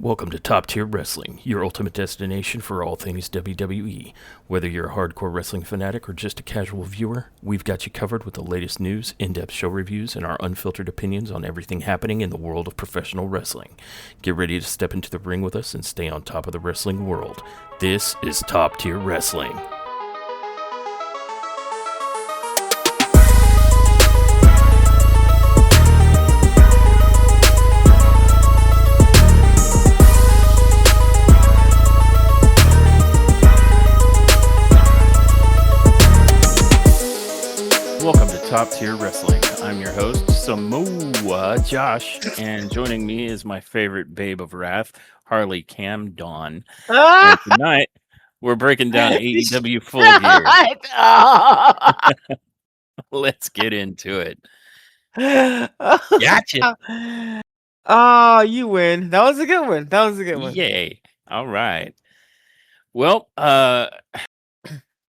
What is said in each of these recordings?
Welcome to Top Tier Wrestling, your ultimate destination for all things WWE. Whether you're a hardcore wrestling fanatic or just a casual viewer, we've got you covered with the latest news, in-depth show reviews, and our unfiltered opinions on everything happening in the world of professional wrestling. Get ready to step into the ring with us and stay on top of the wrestling world. This is Top Tier Wrestling. Welcome to Top Tier Wrestling. I'm your host, Samoa Josh, and joining me is my favorite babe of wrath, Harley Cam Dawn. And tonight, we're breaking down AEW Full Gear. Let's get into it. Gotcha. Oh, you win. That was a good one. Yay. All right. Well,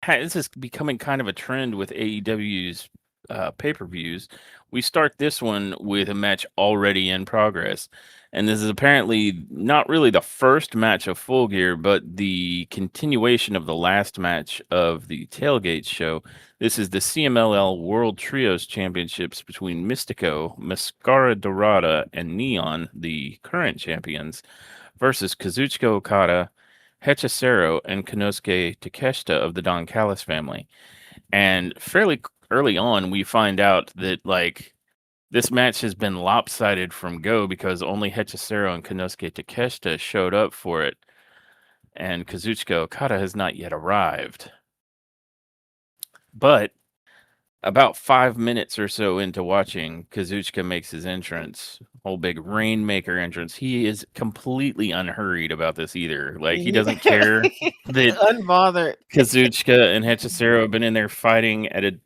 this is becoming kind of a trend with AEW's pay-per-views. We start this one with a match already in progress, and this is apparently not really the first match of Full Gear, but the continuation of the last match of the Tailgate show. This is the CMLL World Trios Championships between Mystico, Mascara Dorada, and Neon, the current champions, versus Kazuchika Okada, Hechicero, and Konosuke Takeshita of the Don Callis family. And fairly early on, we find out that this match has been lopsided from Go because only Hechicero and Konosuke Takeshita showed up for it, and Kazuchika Okada has not yet arrived. But about 5 minutes or so into watching, Kazuchika makes his entrance, whole big Rainmaker entrance. He is completely unhurried about this either. Like, he doesn't care that Unbothered. Kazuchika and Hechicero have been in there fighting at a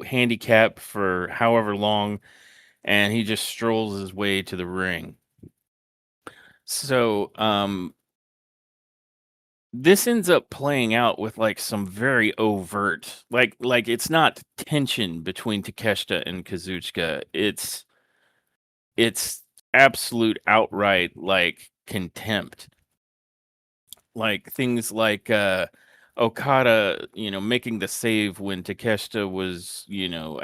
handicap for however long, and he just strolls his way to the ring. So this ends up playing out with some very overt, like it's not tension between Takeshita and Kazuchika. It's absolute outright contempt. Like things like Okada, making the save when Takeshita was,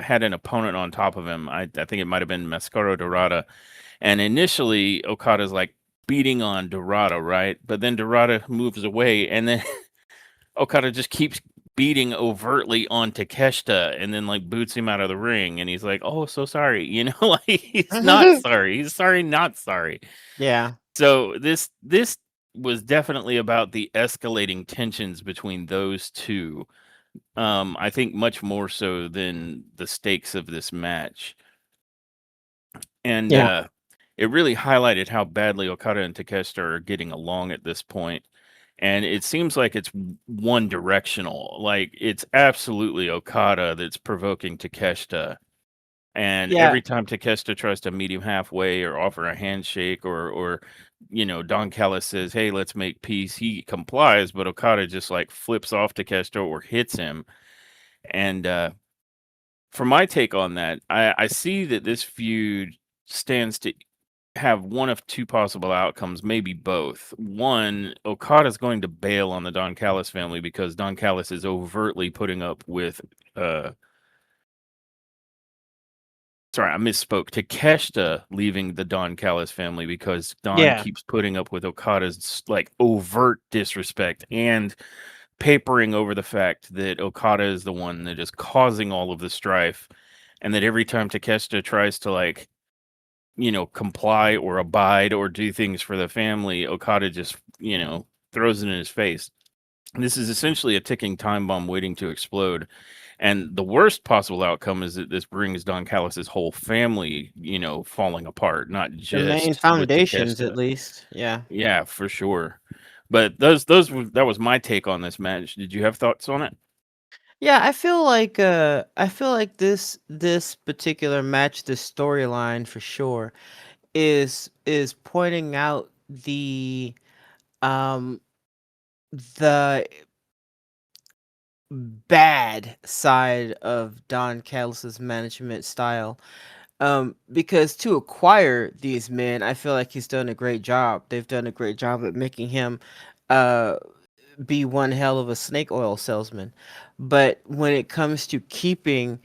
had an opponent on top of him. I think it might have been Mascara Dorada. And initially Okada's beating on Dorada, right? But then Dorada moves away, and then Okada just keeps beating overtly on Takeshita, and then boots him out of the ring, and he's like, "Oh, so sorry," he's not sorry. He's sorry, not sorry. Yeah. So this was definitely about the escalating tensions between those two. I think much more so than the stakes of this match. And it really highlighted how badly Okada and Takeshita are getting along at this point. And it seems like it's one directional. Like, it's absolutely Okada that's provoking Takeshita. And every time Takeshita tries to meet him halfway or offer a handshake or Don Callis says, "Hey, let's make peace," he complies, but Okada just flips off Takeshita or hits him. And for my take on that, I see that this feud stands to have one of two possible outcomes, maybe both. One, Okada's going to bail on the Don Callis family because Don Callis is overtly putting up with sorry, I misspoke. Takeshita leaving the Don Callis family because Don keeps putting up with Okada's overt disrespect and papering over the fact that Okada is the one that is causing all of the strife, and that every time Takeshita tries to comply or abide or do things for the family, Okada just throws it in his face. This is essentially a ticking time bomb waiting to explode. And the worst possible outcome is that this brings Don Callis's whole family, falling apart, not just the main foundations, at least. Yeah. Yeah, for sure. But that was my take on this match. Did you have thoughts on it? Yeah, I feel like this particular match, this storyline for sure, is pointing out um the bad side of Don Callis's management style. Because to acquire these men, I feel like he's done a great job. They've done a great job at making him uh be one hell of a snake oil salesman. But when it comes to keeping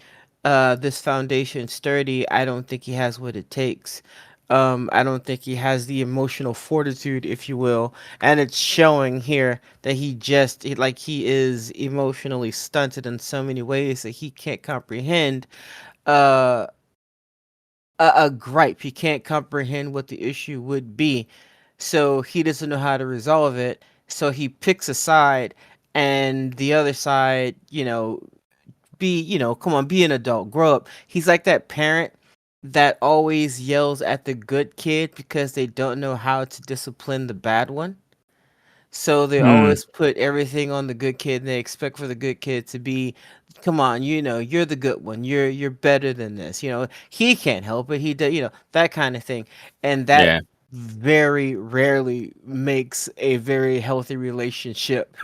this foundation sturdy, I don't think he has what it takes. I don't think he has the emotional fortitude, if you will, and it's showing here that like he is emotionally stunted in so many ways that he can't comprehend uh, a gripe. He can't comprehend what the issue would be, so he doesn't know how to resolve it. So he picks a side, and the other side, come on, be an adult, grow up. He's like that parent that always yells at the good kid because they don't know how to discipline the bad one. So they Hmm. always put everything on the good kid and they expect for the good kid to be, come on, you're the good one. You're better than this. He can't help it. He does, that kind of thing. And that Yeah. very rarely makes a very healthy relationship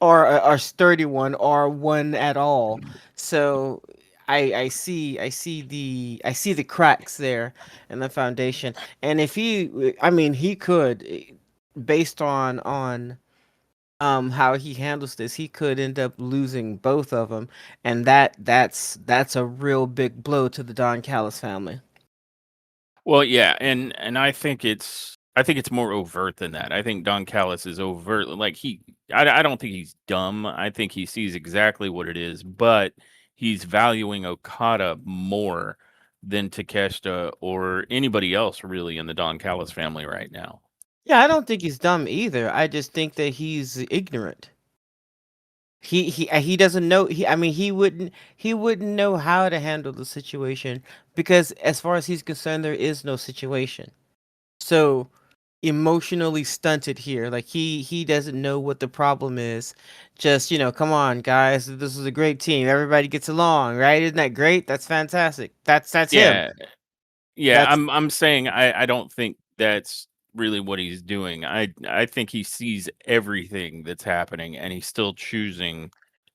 or sturdy one or one at all. So I see the cracks there in the foundation. And if I mean he could, based on how he handles this, he could end up losing both of them, and that's a real big blow to the Don Callis family. Well, yeah, and I think it's more overt than that. I think Don Callis is overt. Like I don't think he's dumb. I think he sees exactly what it is, but he's valuing Okada more than Takeshita or anybody else really in the Don Callis family right now. Yeah, I don't think he's dumb either. I just think that he's ignorant. He doesn't know. I mean, he wouldn't know how to handle the situation because as far as he's concerned, there is no situation. So emotionally stunted here. Like he doesn't know what the problem is. Just, come on, guys. This is a great team. Everybody gets along, right? Isn't that great? That's fantastic. That's him. Yeah, yeah. That's I'm saying I don't think that's really what he's doing. I think he sees everything that's happening and he's still choosing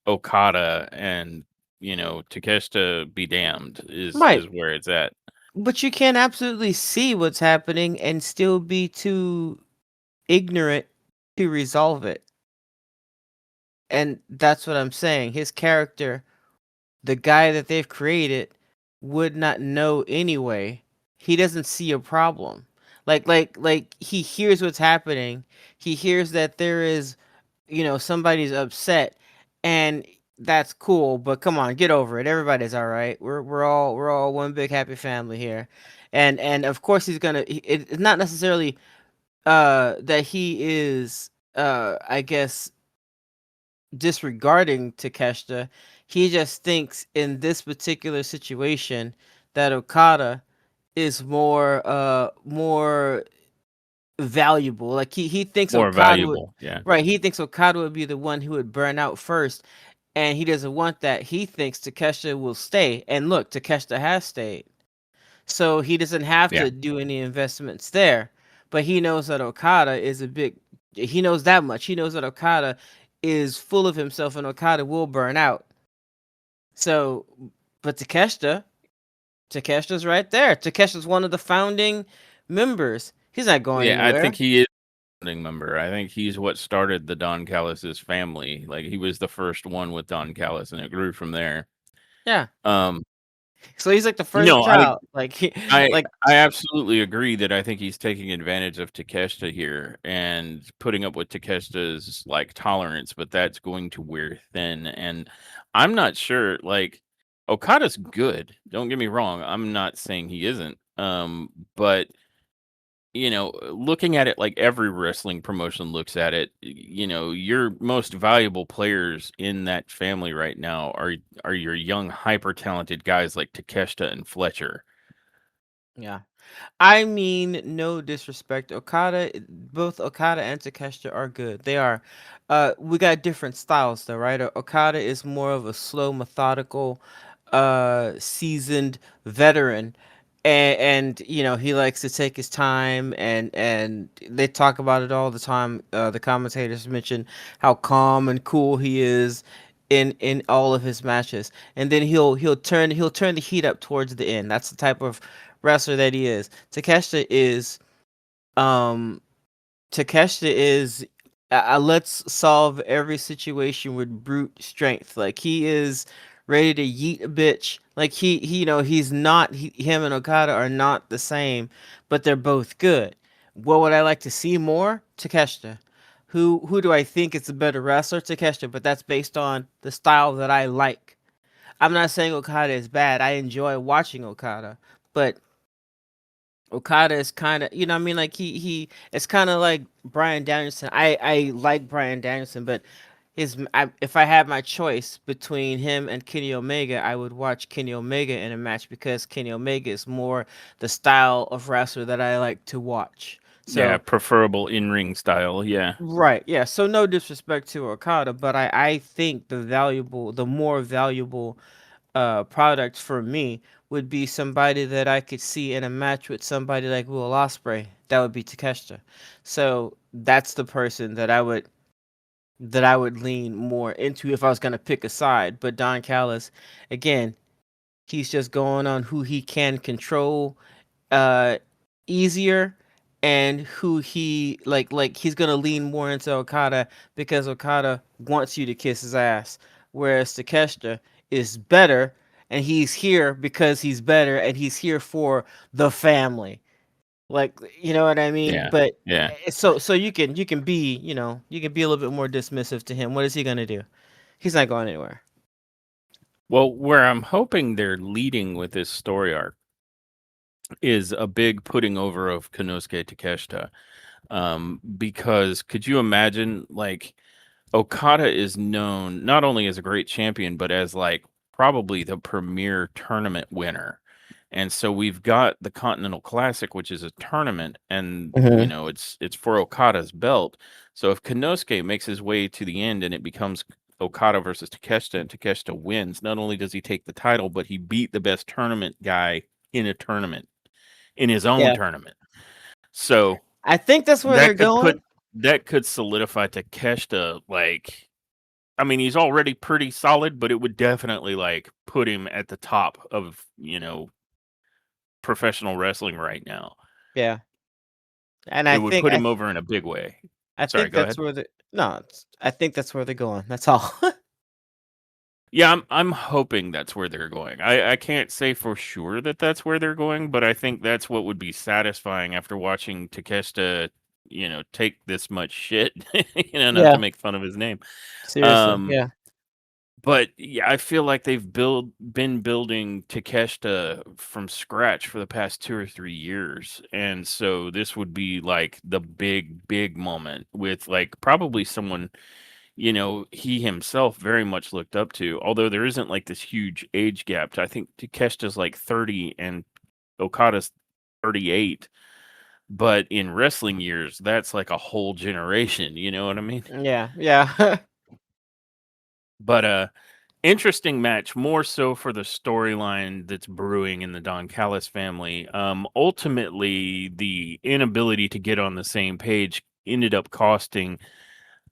Okada and Takeshita be damned is right. where it's at. But you can absolutely see what's happening and still be too ignorant to resolve it. And that's what I'm saying. His character, the guy that they've created, would not know anyway. He doesn't see a problem. Like he hears what's happening. He hears that there is, somebody's upset, and that's cool. But come on, get over it. Everybody's all right. We're all one big happy family here, and of course he's gonna. It's not necessarily that he is I guess disregarding Takeshita. He just thinks in this particular situation that Okada is more valuable. Like he thinks More Okada would, valuable. Yeah. right, he thinks Okada would be the one who would burn out first, and he doesn't want that. He thinks Takeshita will stay. And look, Takeshita has stayed. So he doesn't have Yeah. to do any investments there. But he knows that Okada is a big, he knows that much. He knows that Okada is full of himself and Okada will burn out. So, but Takeshita's right there. Takeshita's one of the founding members. He's not going Yeah, I think anywhere. he is a founding member. I think he's what started the Don Callis's family. Like he was the first one with Don Callis and it grew from there. Yeah. Um So he's like the first no, I child. Like I like I absolutely agree that I think he's taking advantage of Takeshita here and putting up with Takeshita's like tolerance, but that's going to wear thin. And I'm not sure. Like Okada's good. Don't get me wrong. I'm not saying he isn't. But looking at it like every wrestling promotion looks at it, your most valuable players in that family right now are your young, hyper talented guys like Takeshita and Fletcher. yeah. I mean, no disrespect. Both Okada and Takeshita are good. They are. We got different styles though, right? Okada is more of a slow, methodical, seasoned veteran, and he likes to take his time, and they talk about it all the time. The commentators mention how calm and cool he is, in all of his matches, and then he'll turn the heat up towards the end. That's the type of wrestler that he is. Um Takeshita is let's solve every situation with brute strength. Like he is ready to yeet a bitch. Like he's not him and Okada are not the same, but they're both good. What would I like to see more? Takeshita. Who do I think is a better wrestler? Takeshita, but that's based on the style that I like. I'm not saying Okada is bad. I enjoy watching Okada, but Okada is kind of, what I mean, like he it's kind of like Brian Danielson. I like Brian Danielson, but if I had my choice between him and Kenny Omega, I would watch Kenny Omega in a match because Kenny Omega is more the style of wrestler that I like to watch. Yeah, So preferable in-ring style. Yeah. right, yeah. So no disrespect to Okada, but I think the more valuable product for me would be somebody that I could see in a match with somebody like Will Ospreay. That would be Takeshita. So that's the person that I would lean more into if I was gonna pick a side. But Don Callis, again, he's just going on who he can control uh easier, and who he's gonna lean more into Okada because Okada wants you to kiss his ass, whereas Takeshita is better, and he's here because he's better, and he's here for the family. Like, you know what I mean? Yeah. But Yeah. so you can be you can be a little bit more dismissive to him. What is he gonna do? He's not going anywhere. Well, where I'm hoping they're leading with this story arc is a big putting over of Konosuke Takeshita. Because could you imagine, like, Okada is known not only as a great champion, but as like probably the premier tournament winner. And so we've got the Continental Classic, which is a tournament, and Hmm. it's for Okada's belt. So if Konosuke makes his way to the end and it becomes Okada versus Takeshita, and Takeshita wins, not only does he take the title, but he beat the best tournament guy in a tournament in his own Yeah, tournament. So I think that's where they're that could going. put that could solidify Takeshita, like, I mean, he's already pretty solid, but it would definitely like put him at the top of, professional wrestling right now. Yeah, and It I would think put I him over in a big way. I Sorry, think go that's ahead. where the no, I think that's where they're going. That's all. Yeah, I'm hoping that's where they're going. I can't say for sure that that's where they're going, but I think that's what would be satisfying after watching Takeshita, take this much shit, not to Yeah, make fun of his name. seriously. Um, Yeah. But yeah, I feel like they've been building Takeshita from scratch for the past 2 or 3 years, and so this would be like the big moment with like probably someone, he himself very much looked up to. Although there isn't like this huge age gap. I think Takeshita's like 30 and Okada's 38, but in wrestling years, that's like a whole generation, you know what I mean? Yeah. Yeah. But interesting match, more so for the storyline that's brewing in the Don Callis family. Ultimately, the inability to get on the same page ended up costing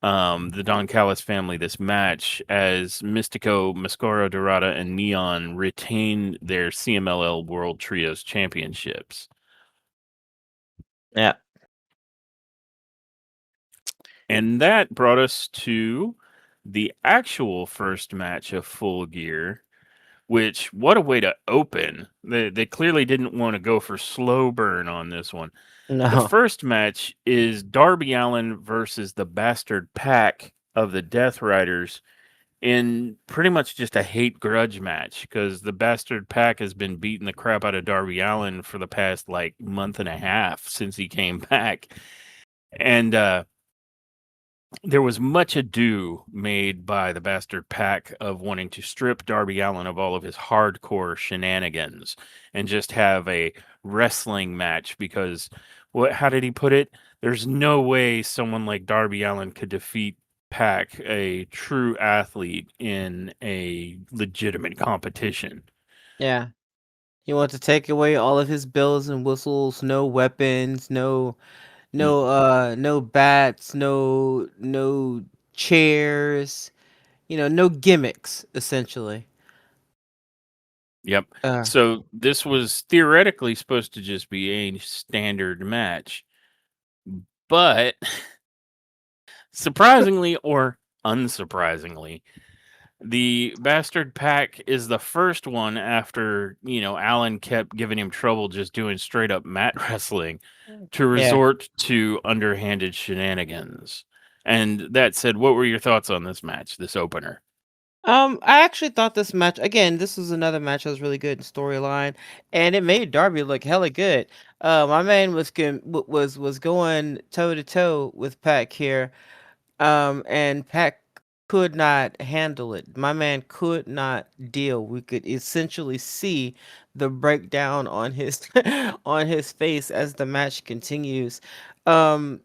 the Don Callis family this match, as Mystico, Mascara Dorada, and Neon retain their CMLL World Trios Championships. Yeah. And that brought us to the actual first match of Full Gear. Which, what a way to open. They clearly didn't want to go for slow burn on this one. The No. first match is Darby Allin versus the Bastard Pack of the Death Riders in pretty much just a hate grudge match, because the Bastard Pack has been beating the crap out of Darby Allin for the past like month and a half since he came back. And there was much ado made by the Bastard Pack of wanting to strip Darby Allin of all of his hardcore shenanigans and just have a wrestling match, because how did he put it? There's no way someone like Darby Allin could defeat Pack, a true athlete, in a legitimate competition. Yeah. He wants to take away all of his bells and whistles, no weapons, Mm. no bats, no chairs. No gimmicks, essentially. Yep. Uh, So this was theoretically supposed to just be a standard match, but surprisingly or unsurprisingly, the Bastard Pack is the first one after, Allen kept giving him trouble just doing straight up mat wrestling to yeah. resort to underhanded shenanigans. And that said, what were your thoughts on this match, this opener? I actually thought this match again. This was another match that was really good in storyline, and it made Darby look hella good. My man was going toe to toe with Pac here, and Pac could not handle it. My man could not deal. We could essentially see the breakdown on his on his face as the match continues. Um,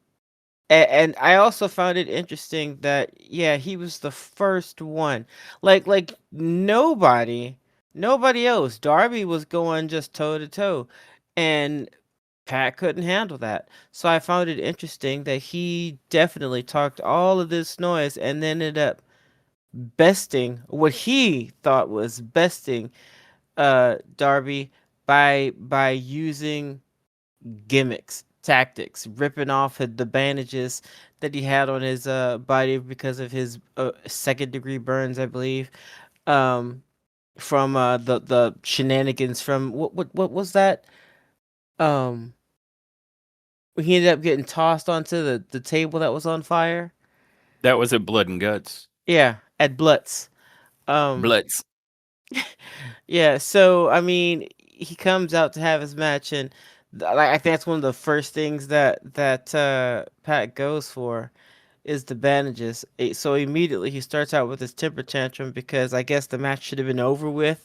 and I also found it interesting that yeah, he was the first one. Like nobody else. Darby was going just toe to toe, and Pat couldn't handle that. So I found it interesting that he definitely talked all of this noise and then ended up besting what he thought was besting Darby by using gimmicks, tactics, ripping off the bandages that he had on his body because of his second degree burns, I believe. Um, from the shenanigans from what was that? Um, he ended up getting tossed onto the table that was on fire. That was at Blood and Guts. Yeah, at Blutz. Um, Blitz. yeah. So I mean, he comes out to have his match, and like I think that's one of the first things that Pat goes for is the bandages. So immediately he starts out with his temper tantrum because I guess the match should have been over with.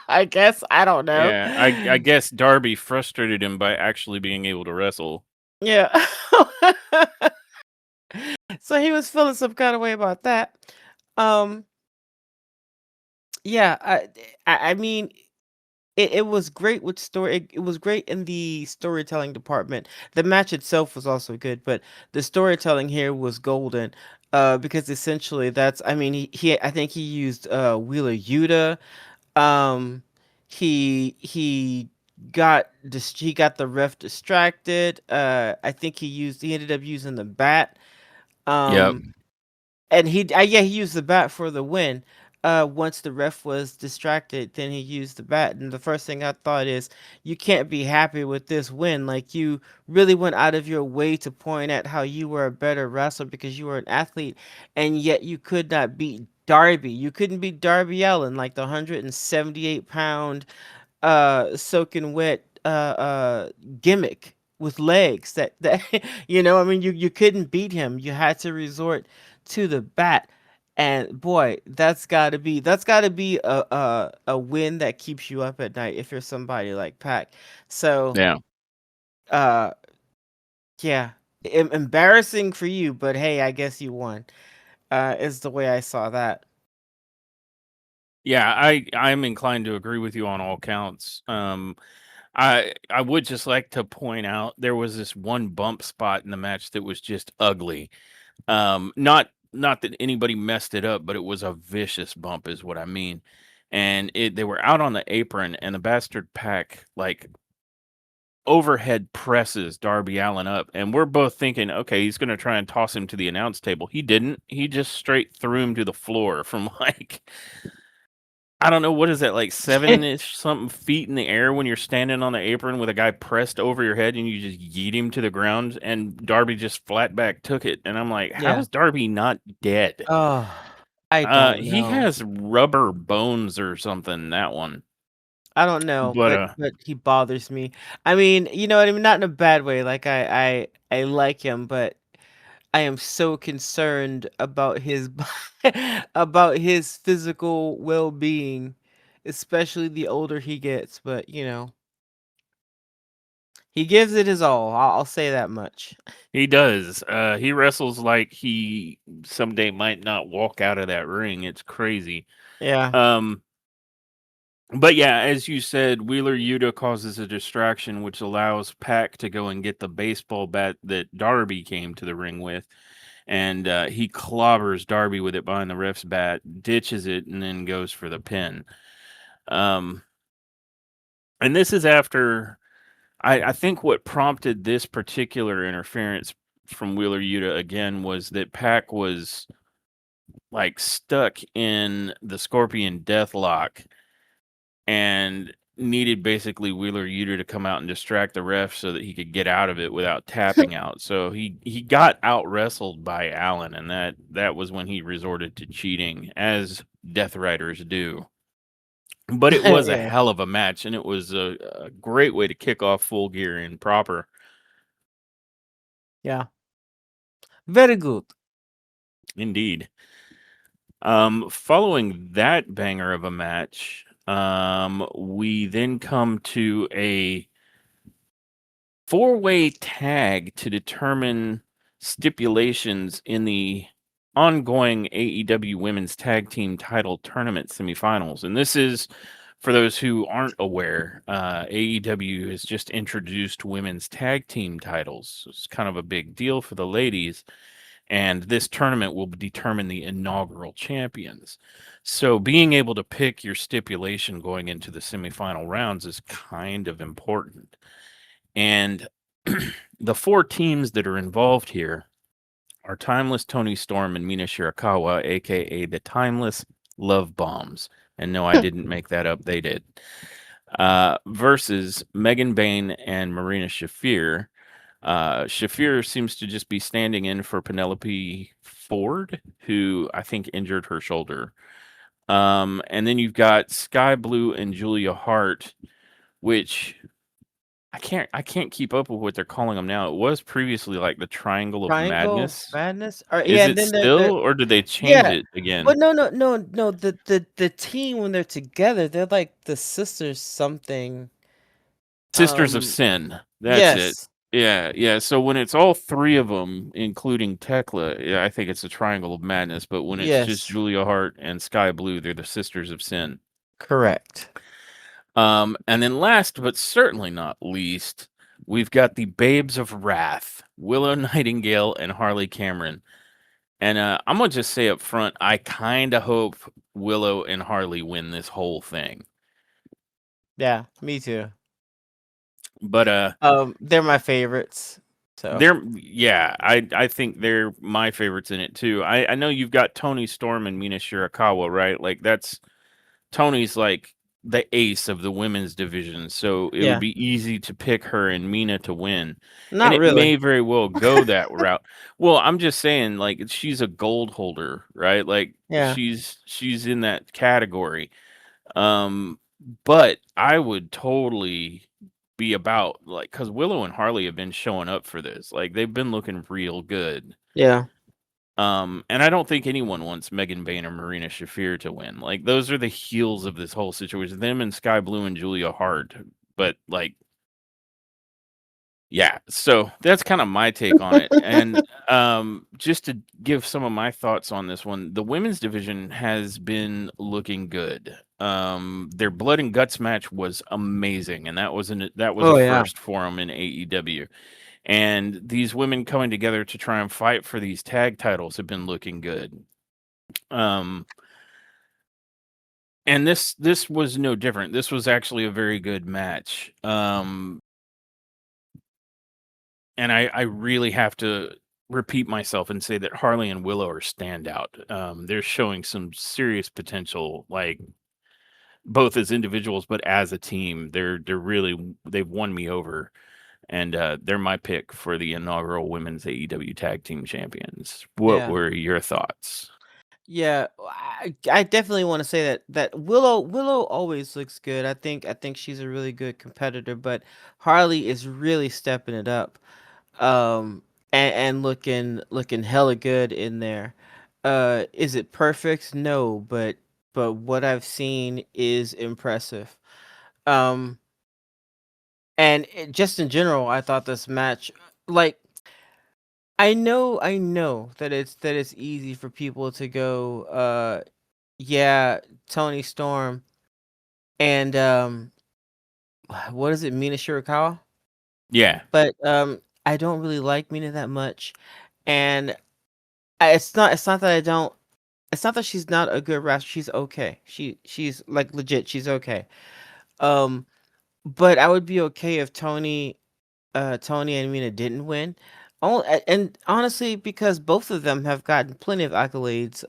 I guess I don't know. Yeah, I guess Darby frustrated him by actually being able to wrestle. Yeah. So he was feeling some kind of way about that. Um, yeah, I mean, it was great with story. It was great in the storytelling department. The match itself was also good, but the storytelling here was golden. Because essentially that's, I mean, I think he used Wheeler Yuta. Um, he got the ref distracted. I think he ended up using the bat. Yep. Um, and he used the bat for the win. Once the ref was distracted, then he used the bat. And the first thing I thought is, you can't be happy with this win. Like you really went out of your way to point at how you were a better wrestler because you were an athlete, and yet you could not beat Darby. You couldn't beat Darby Allin, like the 178-pound soaking wet gimmick with legs that I mean you couldn't beat him. You had to resort to the bat. And boy, that's got to be a win that keeps you up at night if you're somebody like Pac. So Yeah. uh yeah, embarrassing for you, but hey, I guess you won. Is the way I saw that. Yeah, I'm inclined to agree with you on all counts. I would just like to point out there was this one bump spot in the match that was just ugly. Not that anybody messed it up, but it was a vicious bump, is what I mean. And they were out on the apron, and the Bastard Pack like overhead presses Darby Allen up, and we're both thinking, okay, he's going to try and toss him to the announce table. He didn't. He just straight threw him to the floor from like I don't know, what is that, like 7-ish something feet in the air when you're standing on the apron with a guy pressed over your head and you just yeet him to the ground and Darby just flat back took it. And I'm like, how Yeah. is Darby not dead? Oh, I don't He know. has rubber bones or something, that one. I don't know, But but he bothers me. I mean, you know what I mean? Not in a bad way. Like I like him, but I am so concerned about about his physical well-being, especially the older he gets. But he gives it his all. I'll say that much. he does. He wrestles like he someday might not walk out of that ring. It's crazy. Yeah, Um But yeah, as you said, Wheeler Yuta causes a distraction, which allows Pac to go and get the baseball bat that Darby came to the ring with. and he clobbers Darby with it behind the ref's bat, ditches it, and then goes for the pin. Um, and this is after I think what prompted this particular interference from Wheeler Yuta again was that Pac was like stuck in the Scorpion Deathlock and needed basically Wheeler Yuta to come out and distract the ref so that he could get out of it without tapping out. So he got out wrestled by Allen, and that was when he resorted to cheating, as Death Riders do. But it was a Yeah, hell of a match, and it was a great way to kick off Full Gear in proper. yeah, very good. Indeed. Following that banger of a match, we then come to a four-way tag to determine stipulations in the ongoing AEW Women's Tag Team Title Tournament semifinals. And this is, for those who aren't aware, AEW has just introduced women's tag team titles. It's kind of a big deal for the ladies. And this tournament will determine the inaugural champions. So being able to pick your stipulation going into the semifinal rounds is kind of important. And the four teams that are involved here are Timeless Tony Storm and Mina Shirakawa, aka the Timeless Love Bombs. And no, I didn't make that up, they did. Versus Megan Bain and Marina Shafir. Shafir seems to just be standing in for Penelope Ford, who I think injured her shoulder. And then you've got Sky Blue and Julia Hart, which I can't keep up with what they're calling them now. It was previously like the Triangle of Triangle of Madness. Madness. Or Is yeah, and it then still, the or did they change yeah, it but again? no. The team when they're together, they're like the sisters something. Sisters of Um, Sin. That's it. yes, Yeah, yeah. So when it's all three of them, including Tekla, yeah, I think it's a Triangle of Madness. But when it's just yes, Julia Hart and Sky Blue, they're the Sisters of Sin. correct. And then last but certainly not least, we've got the Babes of Wrath, Willow Nightingale and Harley Cameron. And I'm gonna just say up front, I kind of hope Willow and Harley win this whole thing. Yeah, me too. But They're my favorites. So yeah, I think they're my favorites in it too. I know you've got Tony Storm and Mina Shirakawa, right? Like that's Tony's like the ace of the women's division, so it would yeah, be easy to pick her and Mina to win. And not it really. may very well go that route. Well, I'm just saying, like she's a gold holder, right? Like Yeah, she's in that category. Um, but I would totally be about like because Willow and Harley have been showing up for this. Like they've been looking real good. yeah, And I don't think anyone wants Megan Bain or Marina Shafir to win. Like those are the heels of this whole situation. Them and Sky Blue and Julia Hart. But like, yeah. So that's kind of my take on it. And just to give some of my thoughts on this one, the women's division has been looking good. Their blood and guts match was amazing, and that was a oh yeah, first for them in AEW. And these women coming together to try and fight for these tag titles have been looking good. Um, and this was no different. This was actually a very good match. And I really have to repeat myself and say that Harley and Willow are standout. They're showing some serious potential, like both as individuals but as a team. They're really they've won me over, and they're my pick for the inaugural Women's AEW Tag Team Champions. What yeah. were your thoughts? Yeah, I definitely want to say that Willow always looks good. I think she's a really good competitor, but Harley is really stepping it up. And looking hella good in there. Is it perfect? No, but what I've seen is impressive. Um, and just in general, I thought this match, like, I know that it's easy for people to go, yeah, Tony Storm and what is it, Mina Shirakawa? Yeah. But I don't really like Mina that much, and It's not that I don't. It's not that she's not a good wrestler. She's okay. She's like legit. She's okay. Um, but I would be okay if Tony and Mina didn't win. Oh, and honestly, because both of them have gotten plenty of accolades.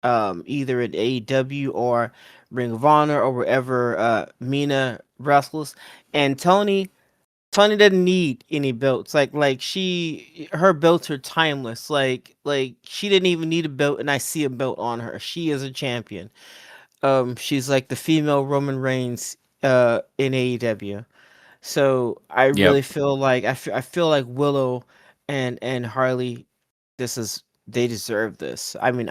Either in AEW or Ring of Honor or wherever Mina wrestles, and Tony doesn't need any belts. Her belts are timeless. She didn't even need a belt, and I see a belt on her. She is a champion. She's like the female Roman Reigns in AEW. So I Yep. really feel like I feel like Willow and Harley, they deserve this. I mean,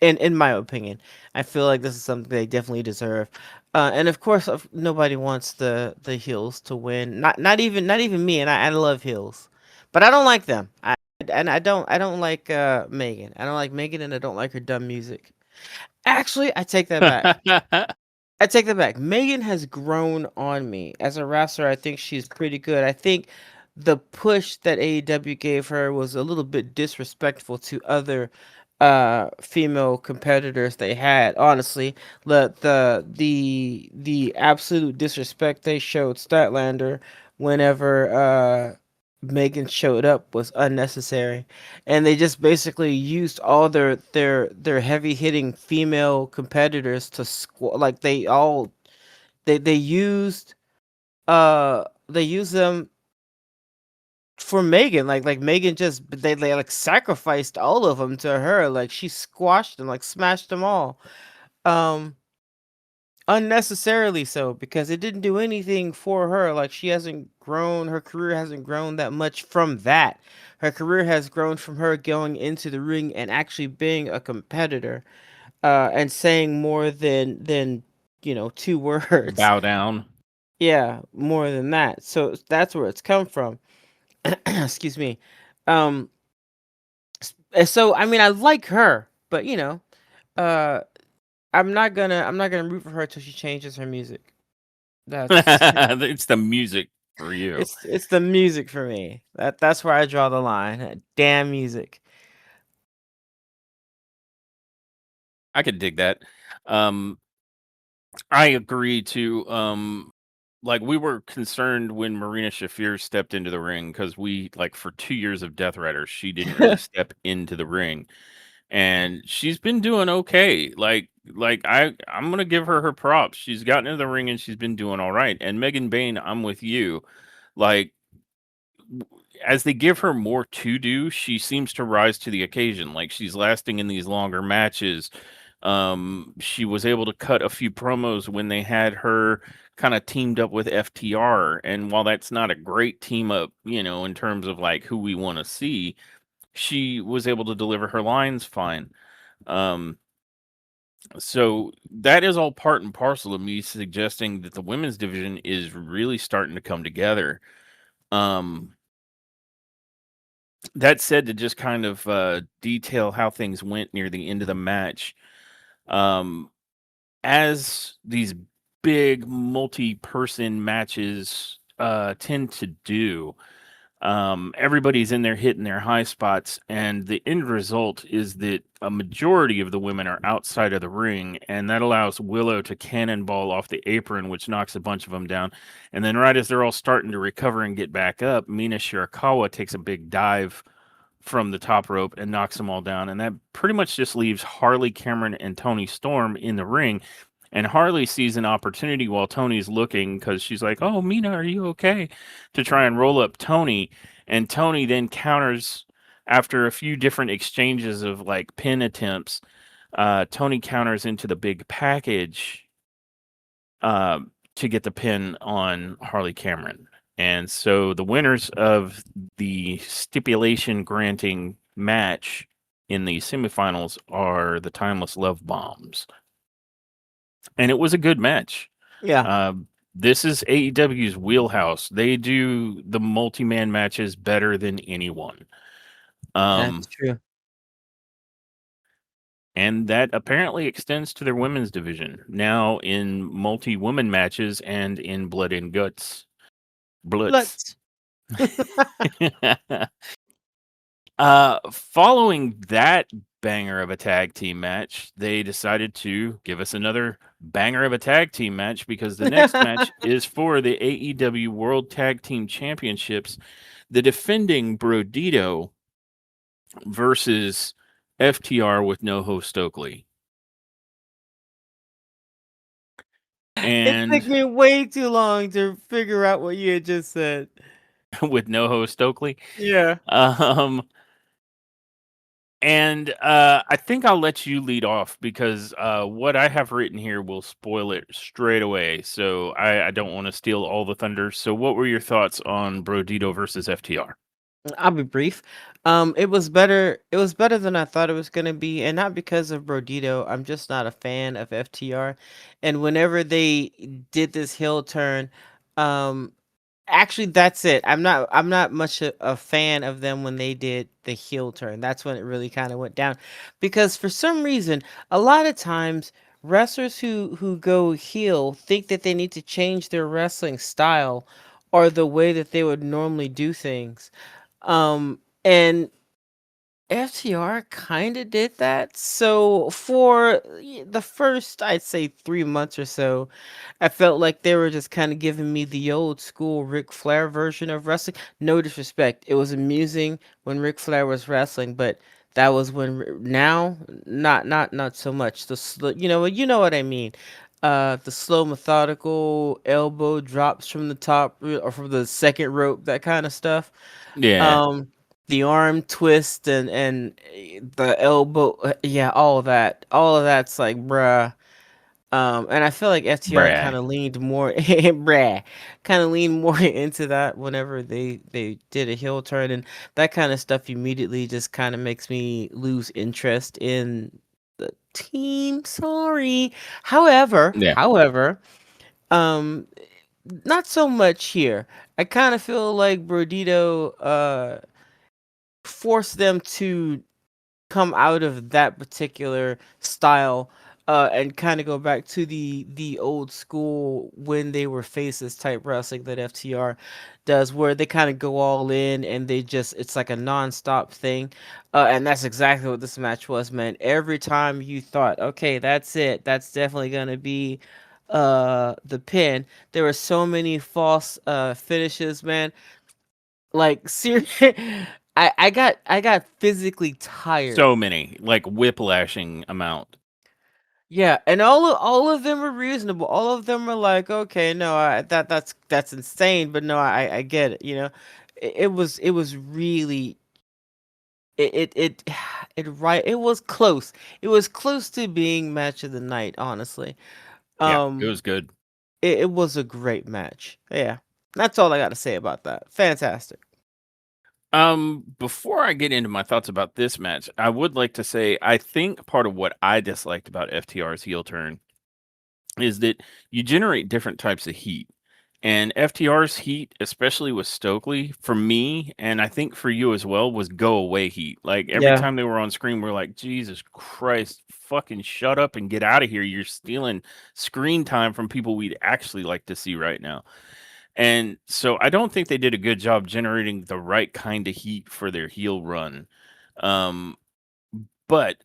in my opinion, I feel like this is something they definitely deserve. And of course, nobody wants the heels to win. Not even me. And I love heels, but I don't like them. I don't like Megan. I don't like Megan, and I don't like her dumb music. Actually, I take that back. I take that back. Megan has grown on me as a wrestler. I think she's pretty good. I think the push that AEW gave her was a little bit disrespectful to other female competitors they had. Honestly, the absolute disrespect they showed Statlander whenever Megan showed up was unnecessary, and they just basically used all their heavy hitting female competitors to like they used they used them for Megan. Like Megan just they like sacrificed all of them to her. Like she squashed them, like smashed them all. Um Unnecessarily so, because it didn't do anything for her. Like she hasn't grown, her career hasn't grown that much from that. Her career has grown from her going into the ring and actually being a competitor, and saying more than two words. Bow down. Yeah, more than that. So that's where it's come from. Excuse me. Um, and so I mean, I like her, but uh, I'm not gonna root for her till she changes her music. That's It's the music for you. it's the music for me. That's where I draw the line. Damn music. I could dig that. Um, I agree too. Like we were concerned when Marina Shafir stepped into the ring because we like for 2 years of Death Rider, she didn't really step into the ring, and she's been doing okay. I'm gonna give her her props. She's gotten into the ring and she's been doing all right. And Megan Bain, I'm with you. Like as they give her more to do, she seems to rise to the occasion. Like she's lasting in these longer matches. She was able to cut a few promos when they had her kind of teamed up with FTR. And while that's not a great team up, in terms of like who we want to see, she was able to deliver her lines fine. Um, so that is all part and parcel of me suggesting that the women's division is really starting to come together. Um, that said, to just kind of detail how things went near the end of the match, um, as these big multi-person matches tend to do, everybody's in there hitting their high spots, and the end result is that a majority of the women are outside of the ring, and that allows Willow to cannonball off the apron, which knocks a bunch of them down. And then, right as they're all starting to recover and get back up, Mina Shirakawa takes a big dive from the top rope and knocks them all down. And that pretty much just leaves Harley Cameron and Tony Storm in the ring. And Harley sees an opportunity while Tony's looking because she's like, "Oh, Mina, are you okay?" to try and roll up Tony. And Tony then counters after a few different exchanges of like pin attempts. Tony counters into the big package uh, to get the pin on Harley Cameron. And so the winners of the stipulation granting match in the semifinals are the Timeless Love Bombs. And it was a good match. Yeah, Uh, this is AEW's wheelhouse. They do the multi man matches better than anyone. that's Um, true. and that apparently extends to their women's division now in multi woman matches and in Blood and Guts. Blitz. Let's. Following that banger of a tag team match, they decided to give us another banger of a tag team match because the next match is for the AEW World Tag Team Championships. The defending Brodito versus FTR with NoHo Stokely. It took And me way too long to figure out what you had just said. with NoHo Stokely. Yeah. Um, and I think I'll let you lead off because what I have written here will spoil it straight away. So I don't want to steal all the thunder. So, what were your thoughts on Brodito versus FTR? I'll be brief. It was better. It was better than I thought it was gonna be, and not because of Brodito. I'm just not a fan of FTR, and whenever they did this heel turn, um, actually, that's it. I'm not much a fan of them when they did the heel turn. That's when it really kind of went down, because for some reason, a lot of times wrestlers who go heel think that they need to change their wrestling style or the way that they would normally do things. And FTR kind of did that. So for the first, I'd say 3 months or so, I felt like they were just kind of giving me the old school Ric Flair version of wrestling. No disrespect, it was amusing when Ric Flair was wrestling, but that was now, not so much. The slow, you know what I mean. The slow, methodical elbow drops from the top or from the second rope, that kind of stuff. Yeah, um the arm twist and the elbow, yeah, all of that's like bruh. And I feel like FTR bruh. kind of leaned more bruh, kind of leaned more into that whenever they did a heel turn, and that kind of stuff immediately just kind of makes me lose interest in the team. Sorry. Yeah. However, um not so much here. I kind of feel like Brodito force them to come out of that particular style, and kind of go back to the old school when they were faces type wrestling that FTR does, where they kind of go all in and they just, it's like a non-stop thing. And that's exactly what this match was, man. Every time you thought, okay, that's it, that's definitely gonna be the pin, there were so many false finishes, man. Like seriously, I got physically tired. So many, like whiplashing amount. Yeah, and all of them were reasonable. All of them were like, okay, no, that's insane, but no, I get it. It was really it it right. It was close. It was close to being match of the night. Honestly, Yeah, it um, was good. it was a great match. Yeah, that's all I got to say about that. Fantastic. Before I get into my thoughts about this match, I would like to say I think part of what I disliked about FTR's heel turn is that you generate different types of heat. And FTR's heat, especially with Stokely, for me, and I think for you as well, was go away heat. Like every Yeah. time they were on screen, we're like, Jesus Christ, fucking shut up and get out of here. You're stealing screen time from people we'd actually like to see right now. And so I don't think they did a good job generating the right kind of heat for their heel run. Um, but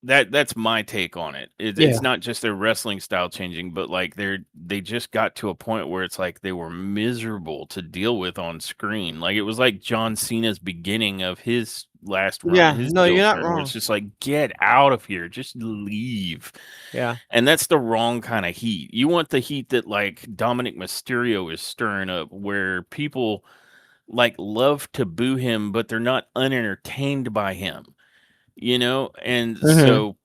that's my take on it. It's Yeah. not just their wrestling style changing, but like they just got to a point where it's like they were miserable to deal with on screen. Like it was like John Cena's beginning of his last run, Yeah. his No, heel you're not turn, where it's wrong. just like get out of here, just leave. Yeah. And that's the wrong kind of heat. You want the heat that like Dominic Mysterio is stirring up, where people like love to boo him, but they're not unentertained by him. And Hmm. so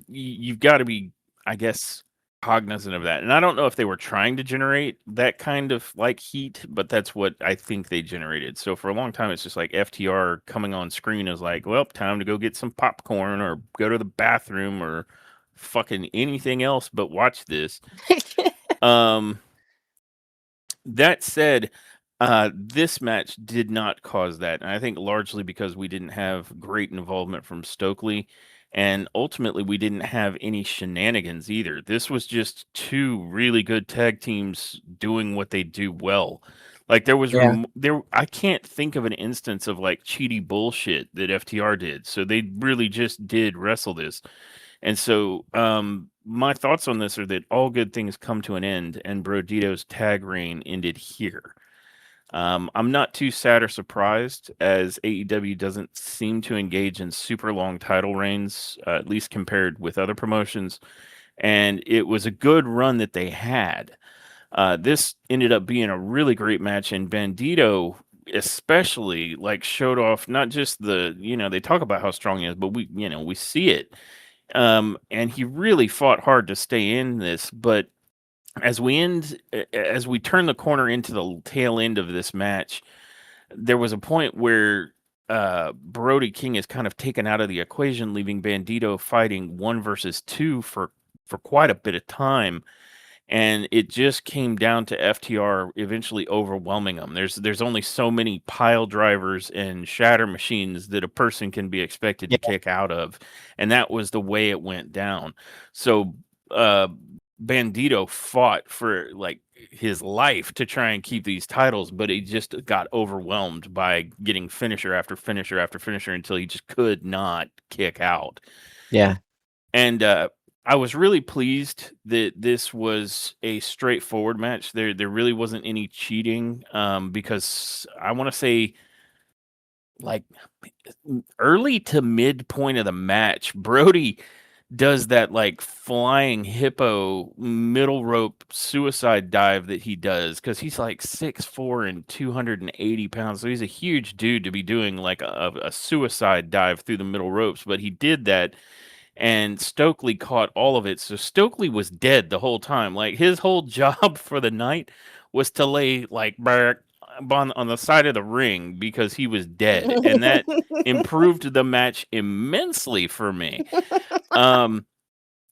you've got to be, I guess, cognizant of that. And I don't know if they were trying to generate that kind of like heat, but that's what I think they generated. So for a long time, it's just like FTR coming on screen is like, well, time to go get some popcorn or go to the bathroom or fucking anything else but watch this. Um, that said, this match did not cause that, and I think largely because we didn't have great involvement from Stokely, and ultimately we didn't have any shenanigans either. This was just two really good tag teams doing what they do well. Like there was Yeah. there I can't think of an instance of like cheaty bullshit that FTR did. So they really just did wrestle this. And so my thoughts on this are that all good things come to an end, and Brodito's tag reign ended here. I'm not too sad or surprised, as AEW doesn't seem to engage in super long title reigns, at least compared with other promotions. And it was a good run that they had. This ended up being a really great match, and Bandito especially like showed off not just the, they talk about how strong he is, but we see it. And he really fought hard to stay in this, but as we turn the corner into the tail end of this match, there was a point where Brody King is kind of taken out of the equation, leaving Bandito fighting one versus two for quite a bit of time, and it just came down to FTR eventually overwhelming them. There's only so many pile drivers and shatter machines that a person can be expected to Yeah. kick out of, and that was the way it went down. So uh, Bandito fought for like his life to try and keep these titles, but he just got overwhelmed by getting finisher after finisher after finisher until he just could not kick out. Yeah. And I was really pleased that this was a straightforward match. There really wasn't any cheating, because I want to say like early to mid point of the match, Brody does that like flying hippo middle rope suicide dive that he does, because he's like 6'4" and 280 pounds. So he's a huge dude to be doing like a suicide dive through the middle ropes. But he did that, and Stokely caught all of it. So Stokely was dead the whole time. Like his whole job for the night was to lay like on the side of the ring because he was dead, and that improved the match immensely for me. Um,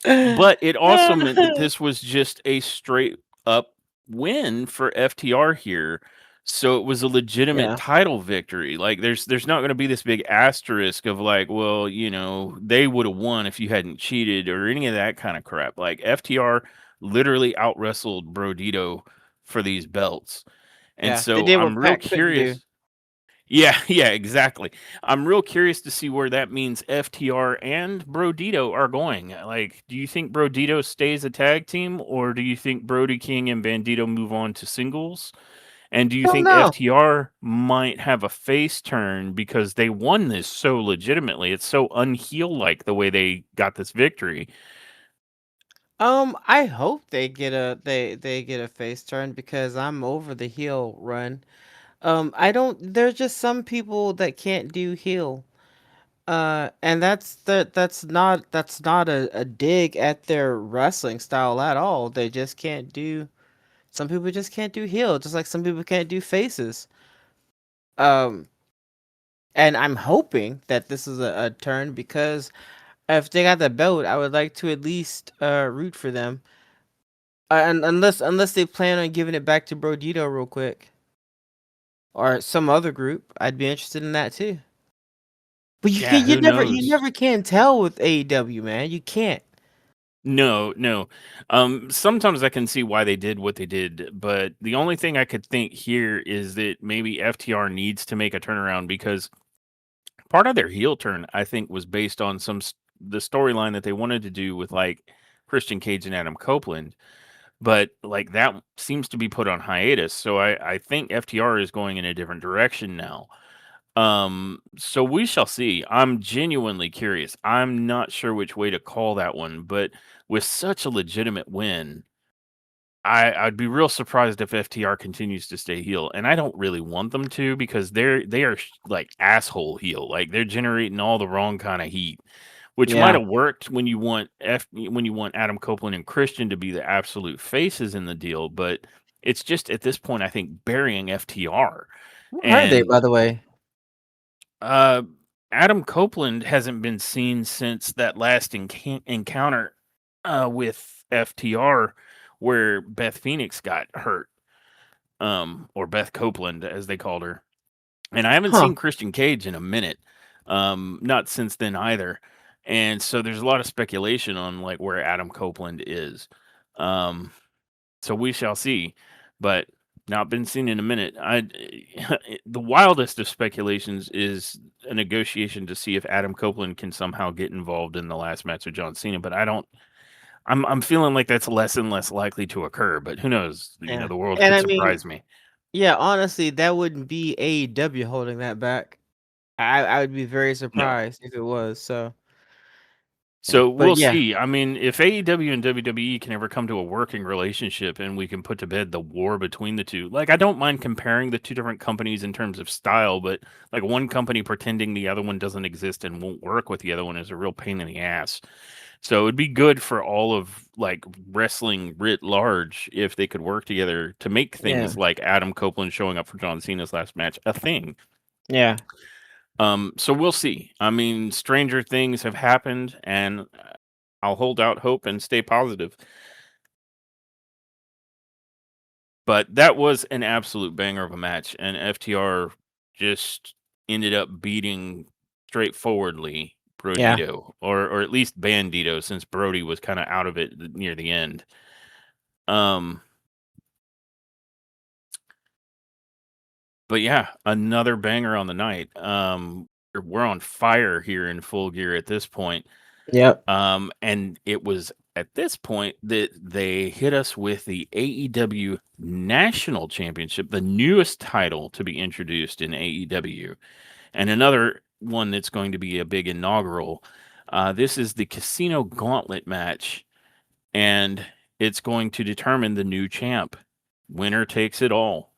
but it also meant that this was just a straight up win for FTR here. So it was a legitimate Yeah. title victory. Like there's not going to be this big asterisk of like, well, they would have won if you hadn't cheated or any of that kind of crap. Like FTR literally out wrestled Brodito for these belts. And Yeah. They so did I'm what real Pat couldn't do. curious. Yeah, yeah, exactly. I'm real curious to see where that means FTR and Brodito are going. Like, do you think Brodito stays a tag team, or do you think Brody King and Bandito move on to singles? And do you Don't think know. FTR might have a face turn because they won this so legitimately? It's so unheel like the way they got this victory. I hope they get a face turn because I'm over the heel run. I don't. There's just some people that can't do heel. And that's not a dig at their wrestling style at all. They just can't do. Some people just can't do heel, just like some people can't do faces. Um, and I'm hoping that this is a turn because if they got the belt, I would like to at least root for them. And unless they plan on giving it back to Brodito real quick or some other group, I'd be interested in that too. But Yeah, who you knows? never can tell with AEW, man. You can't. No, no. Sometimes I can see why they did what they did, but the only thing I could think here is that maybe FTR needs to make a turnaround because part of their heel turn, I think, was based on the storyline that they wanted to do with like Christian Cage and Adam Copeland, but like that seems to be put on hiatus. So I think FTR is going in a different direction now. So we shall see. I'm genuinely curious. I'm not sure which way to call that one, but with such a legitimate win, I'd be real surprised if FTR continues to stay heel, and I don't really want them to because they are like asshole heel, like they're generating all the wrong kind of heat, which might Yeah. have worked when you want Adam Copeland and Christian to be the absolute faces in the deal, but it's just at this point I think burying FTR. Where are they, And by the way? uh, Adam Copeland hasn't been seen since that last encounter with FTR, where Beth Phoenix got hurt, or Beth Copeland as they called her. And I haven't Huh. seen Christian Cage in a minute, not since then either. And so there's a lot of speculation on like where Adam Copeland is. Um, so we shall see. But Not been seen in a minute. I the wildest of speculations is a negotiation to see if Adam Copeland can somehow get involved in the last match with John Cena, but I don't. I'm feeling like that's less and less likely to occur, but who knows? Yeah. The world And could I mean, surprise me. yeah, honestly, that wouldn't be AEW holding that back. I would be very No. surprised if it was. So, yeah. So But we'll yeah, see. I mean, if AEW and WWE can ever come to a working relationship and we can put to bed the war between the two, like I don't mind comparing the two different companies in terms of style, but like one company pretending the other one doesn't exist and won't work with the other one is a real pain in the ass. So it'd be good for all of like wrestling writ large if they could work together to make yeah, things like Adam Copeland showing up for John Cena's last match a thing. yeah, So we'll see. I mean, stranger things have happened, and I'll hold out hope and stay positive. But that was an absolute banger of a match, and FTR just ended up beating straightforwardly yeah, Brodito, or at least Bandito, since Brody was kind of out of it near the end. Um, but yeah, another banger on the night. We're on fire here in Full Gear at this point. yep, And it was at this point that they hit us with the AEW National Championship, the newest title to be introduced in AEW, and another one that's going to be a big inaugural. This is the Casino Gauntlet match, and it's going to determine the new champ. Winner takes it all.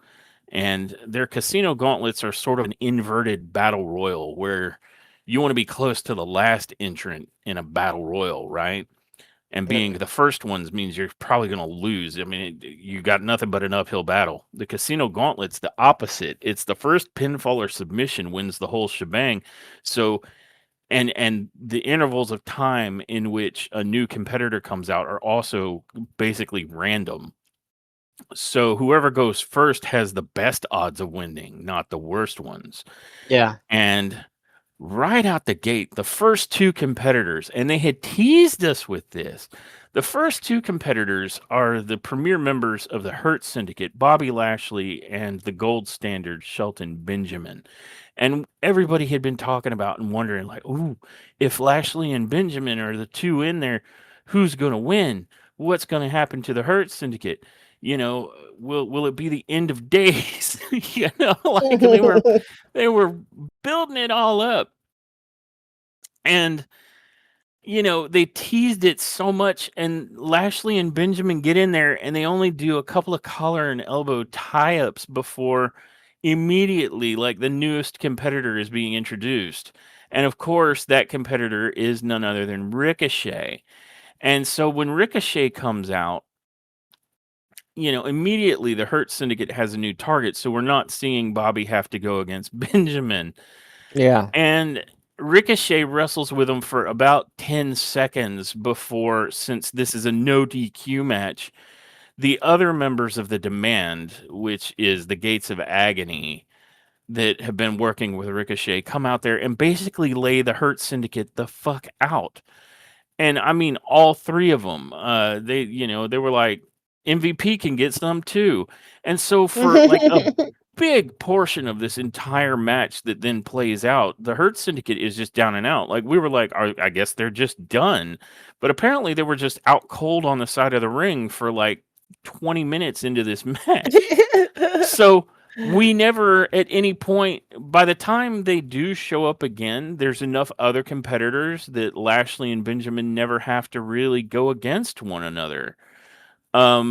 And their casino gauntlets are sort of an inverted battle royal where you want to be close to the last entrant in a battle royal, right? And yep, being the first ones means you're probably going to lose. I mean, you got nothing but an uphill battle. The casino gauntlet's the opposite. It's the first pinfall or submission wins the whole shebang. So, and the intervals of time in which a new competitor comes out are also basically random. So whoever goes first has the best odds of winning, not the worst ones. yeah, And right out the gate, the first two competitors, and they had teased us with this. The first two competitors are the premier members of the Hurt Syndicate, Bobby Lashley and the gold standard Shelton Benjamin. And everybody had been talking about and wondering, like, ooh, if Lashley and Benjamin are the two in there, who's going to win? What's going to happen to the Hurt Syndicate? Will it be the end of days? Like they were building it all up. And they teased it so much, and Lashley and Benjamin get in there and they only do a couple of collar and elbow tie-ups before immediately like the newest competitor is being introduced. And of course, that competitor is none other than Ricochet. And so when Ricochet comes out, immediately the Hurt Syndicate has a new target. So we're not seeing Bobby have to go against Benjamin. yeah, And Ricochet wrestles with him for about 10 seconds before, since this is a no DQ match, the other members of the Demand, which is the Gates of Agony, that have been working with Ricochet, come out there and basically lay the Hurt Syndicate the fuck out. And I mean, all three of them, they were like, MVP can get some too. And so for like a big portion of this entire match that then plays out, the Hurt Syndicate is just down and out. Like we were like, I guess they're just done. But apparently they were just out cold on the side of the ring for like 20 minutes into this match. So we never at any point, by the time they do show up again, there's enough other competitors that Lashley and Benjamin never have to really go against one another.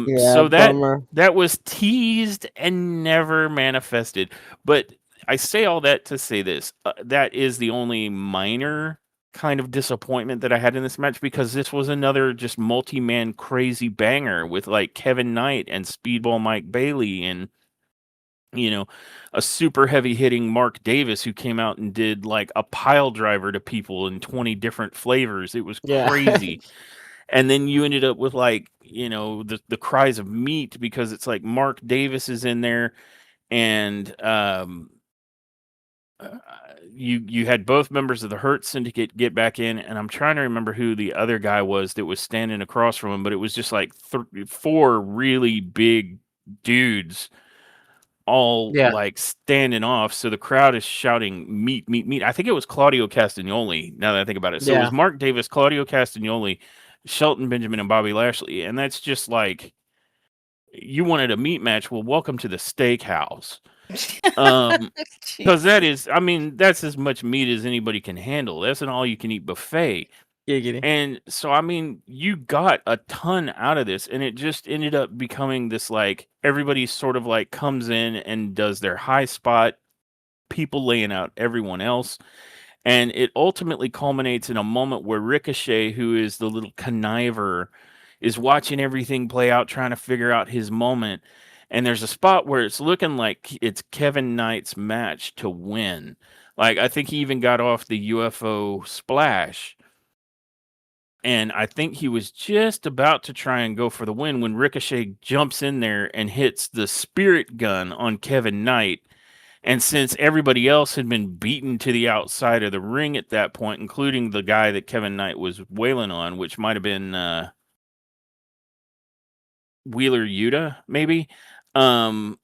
yeah, So that bummer. that was teased and never manifested. But I say all that to say this: that is the only minor kind of disappointment that I had in this match, because this was another just multi-man crazy banger with like Kevin Knight and Speedball Mike Bailey and you know, a super heavy hitting Mark Davis who came out and did like a pile driver to people in 20 different flavors. It was Yeah, crazy. And then you ended up with like, the cries of meat, because it's like Mark Davis is in there, and uh, you had both members of the Hurt Syndicate get back in, and I'm trying to remember who the other guy was that was standing across from him, but it was just like four really big dudes all Yeah. like standing off. So the crowd is shouting, meat, meat, meat. I think it was Claudio Castagnoli, now that I think about it. So it was Yeah. Mark Davis, Claudio Castagnoli, Shelton Benjamin, and Bobby Lashley. And that's just like, you wanted a meat match. Well, welcome to the steakhouse. Um, because that Jesus. is, I mean, that's as much meat as anybody can handle. That's an all you can eat buffet. Giggity. And so, I mean, you got a ton out of this, and it just ended up becoming this like everybody sort of like comes in and does their high spot, people laying out everyone else. And it ultimately culminates in a moment where Ricochet, who is the little conniver, is watching everything play out, trying to figure out his moment. And there's a spot where it's looking like it's Kevin Knight's match to win. Like, I think he even got off the UFO splash. And I think he was just about to try and go for the win when Ricochet jumps in there and hits the spirit gun on Kevin Knight. And since everybody else had been beaten to the outside of the ring at that point, including the guy that Kevin Knight was wailing on, which might have been Wheeler Yuta, maybe. Um,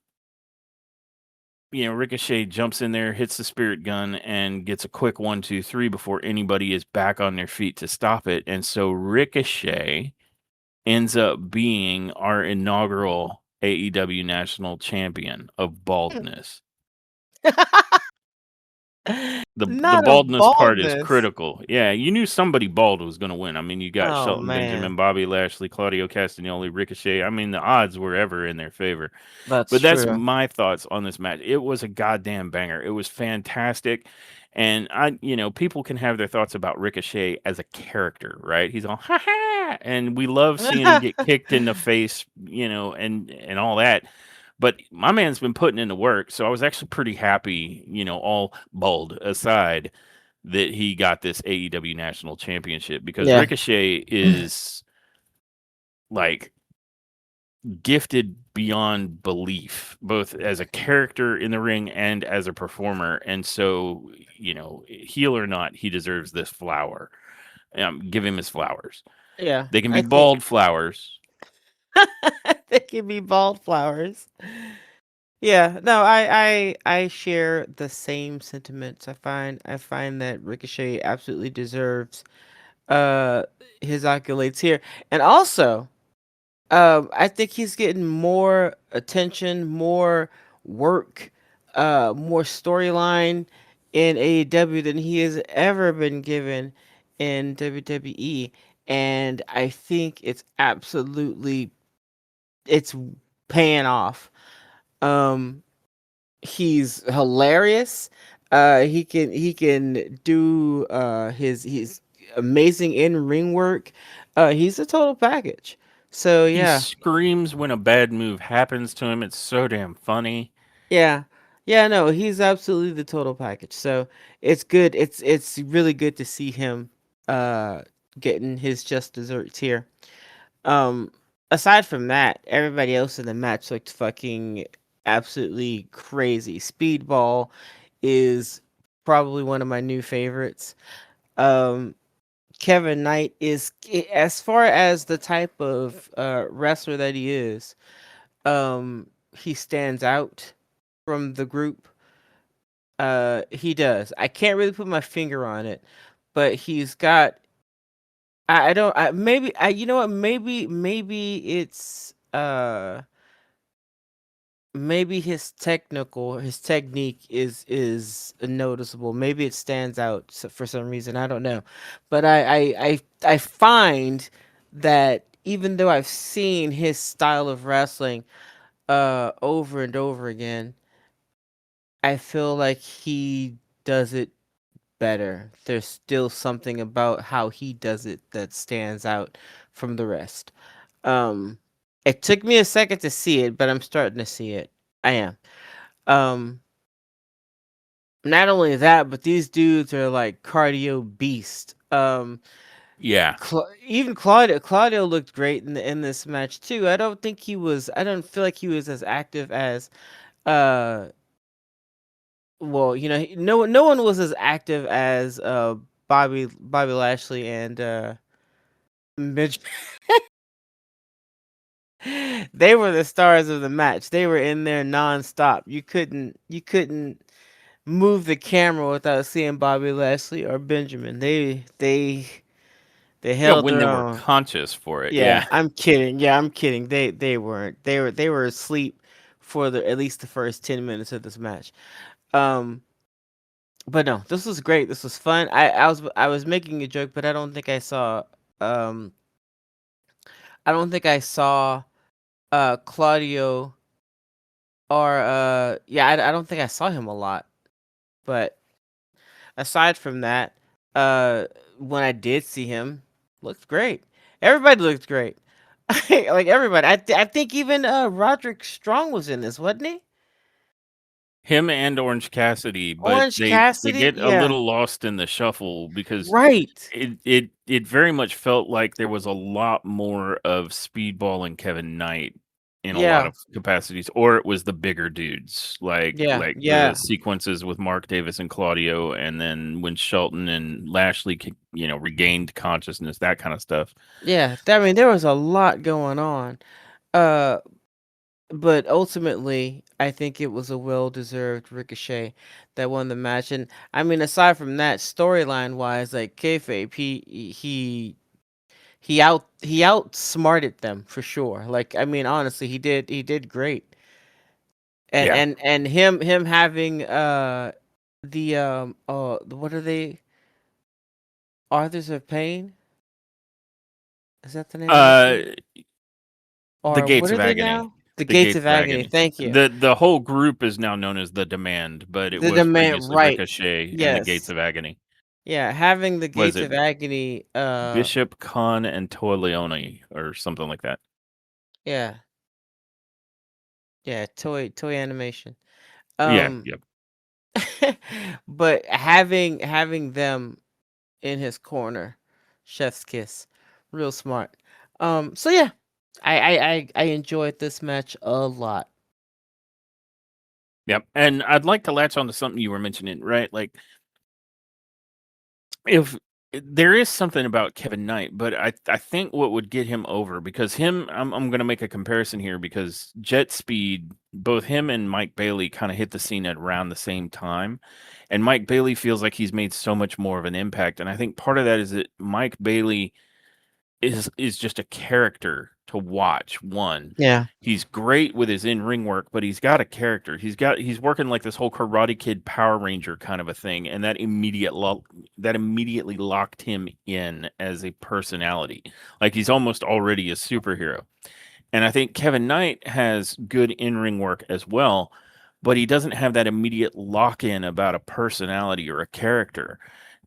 Ricochet jumps in there, hits the spirit gun, and gets a quick 1, 2, 3 before anybody is back on their feet to stop it. And so Ricochet ends up being our inaugural AEW national champion of baldness. The Not a baldness part is baldness. critical. Yeah, you knew somebody bald was going to win. I mean, you got Oh Shelton man. Benjamin, Bobby Lashley, Claudio Castagnoli, Ricochet. I mean, the odds were ever in their favor. That's But that's true. my thoughts on this match. It was a goddamn banger. It was fantastic. And people can have their thoughts about Ricochet as a character, right? He's all ha ha, and we love seeing him get kicked in the face, and all that. But my man's been putting in the work, so I was actually pretty happy, all bald aside, that he got this AEW National Championship because Yeah. Ricochet is like gifted beyond belief, both as a character in the ring and as a performer. And so, heel or not, he deserves this flower. Give him his flowers. Yeah. They can be I think bald flowers. they can be bald flowers. Yeah, no, I share the same sentiments. I find that Ricochet absolutely deserves uh his accolades here. And also, I think he's getting more attention, more work, more storyline in AEW than he has ever been given in WWE. And I think it's paying off. Um he's hilarious. He can do his amazing in ring work. He's a total package. So He yeah, screams when a bad move happens to him. It's so damn funny. yeah, yeah. No, he's absolutely the total package. So it's good. It's really good to see him uh getting his just desserts here. Um, Aside from that, everybody else in the match looked fucking absolutely crazy. Speedball is probably one of my new favorites. Um, Kevin Knight is, as far as the type of wrestler that he is, he stands out from the group. He does. I can't really put my finger on it, but he's got. I don't. Maybe. You know what? Maybe it's. Maybe his technique is noticeable. Maybe it stands out for some reason. I don't know, but I find that even though I've seen his style of wrestling over and over again, I feel like he does it better. There's still something about how he does it that stands out from the rest. Um, it took me a second to see it, but I'm starting to see it. I am. Um, Not only that, but these dudes are like cardio beast. Yeah. Even Claudio looked great in this match too. I don't feel like he was as active as uh well, no one was as active as Bobby Lashley and Mitch. They were the stars of the match. They were in there nonstop. You couldn't move the camera without seeing Bobby Lashley or Benjamin. They Yeah, held when their they were own. conscious for it. Yeah, Yeah. I'm kidding. Yeah, I'm kidding. They weren't. They were asleep for the at least the first 10 minutes of this match. Um, but no, this was great. This was fun. I was making a joke, but I don't think I saw. Um, I don't think I saw Claudio or yeah, I don't think I saw him a lot. But aside from that, uh, when I did see him, looked great. Everybody looked great. Like everybody. I think even Roderick Strong was in this, wasn't he? Him and Orange Cassidy, but Orange they Cassidy, get a yeah, little lost in the shuffle because right, it very much felt like there was a lot more of Speedball and Kevin Knight in a lot yeah, of capacities, or it was the bigger dudes, yeah, like the yeah, sequences with Mark Davis and Claudio, and then when Shelton and Lashley, regained consciousness, that kind of stuff. yeah. I mean, there was a lot going on. Uh, but ultimately, I think it was a well-deserved Ricochet that won the match. And I mean, aside from that, storyline wise, like kayfabe, he outsmarted them for sure. Like I mean, honestly, he did great. And Yeah. him having what are they? Authors of Pain? Is that the name of the Uh, team? the Or what Gates are of they Agony. now? The The Gates Gates of of Agony. Agony. Thank you. The whole group is now known as the Demand, but it The was demand, previously right? Ricochet and the Gates Yes. of Agony. Yeah, having the Was Gates it of Agony. Bishop, Khan, and Toyleone or something like that? Yeah, yeah. Toy animation. Yeah, Um, yep. but having them in his corner, chef's kiss, real smart. So yeah, I enjoyed this match a lot. Yep. And I'd like to latch on to something you were mentioning, right? Like if there is something about Kevin Knight, but I think what would get him over because I'm going to make a comparison here because Jet Speed, both him and Mike Bailey kind of hit the scene at around the same time, and Mike Bailey feels like he's made so much more of an impact, and I think part of that is that Mike Bailey is just a character to watch. One, Yeah, he's great with his in-ring work, but he's got a character. He's working like this whole Karate Kid Power Ranger kind of a thing, and that immediately locked him in as a personality. Like he's almost already a superhero. And I think Kevin Knight has good in-ring work as well, but he doesn't have that immediate lock-in about a personality or a character.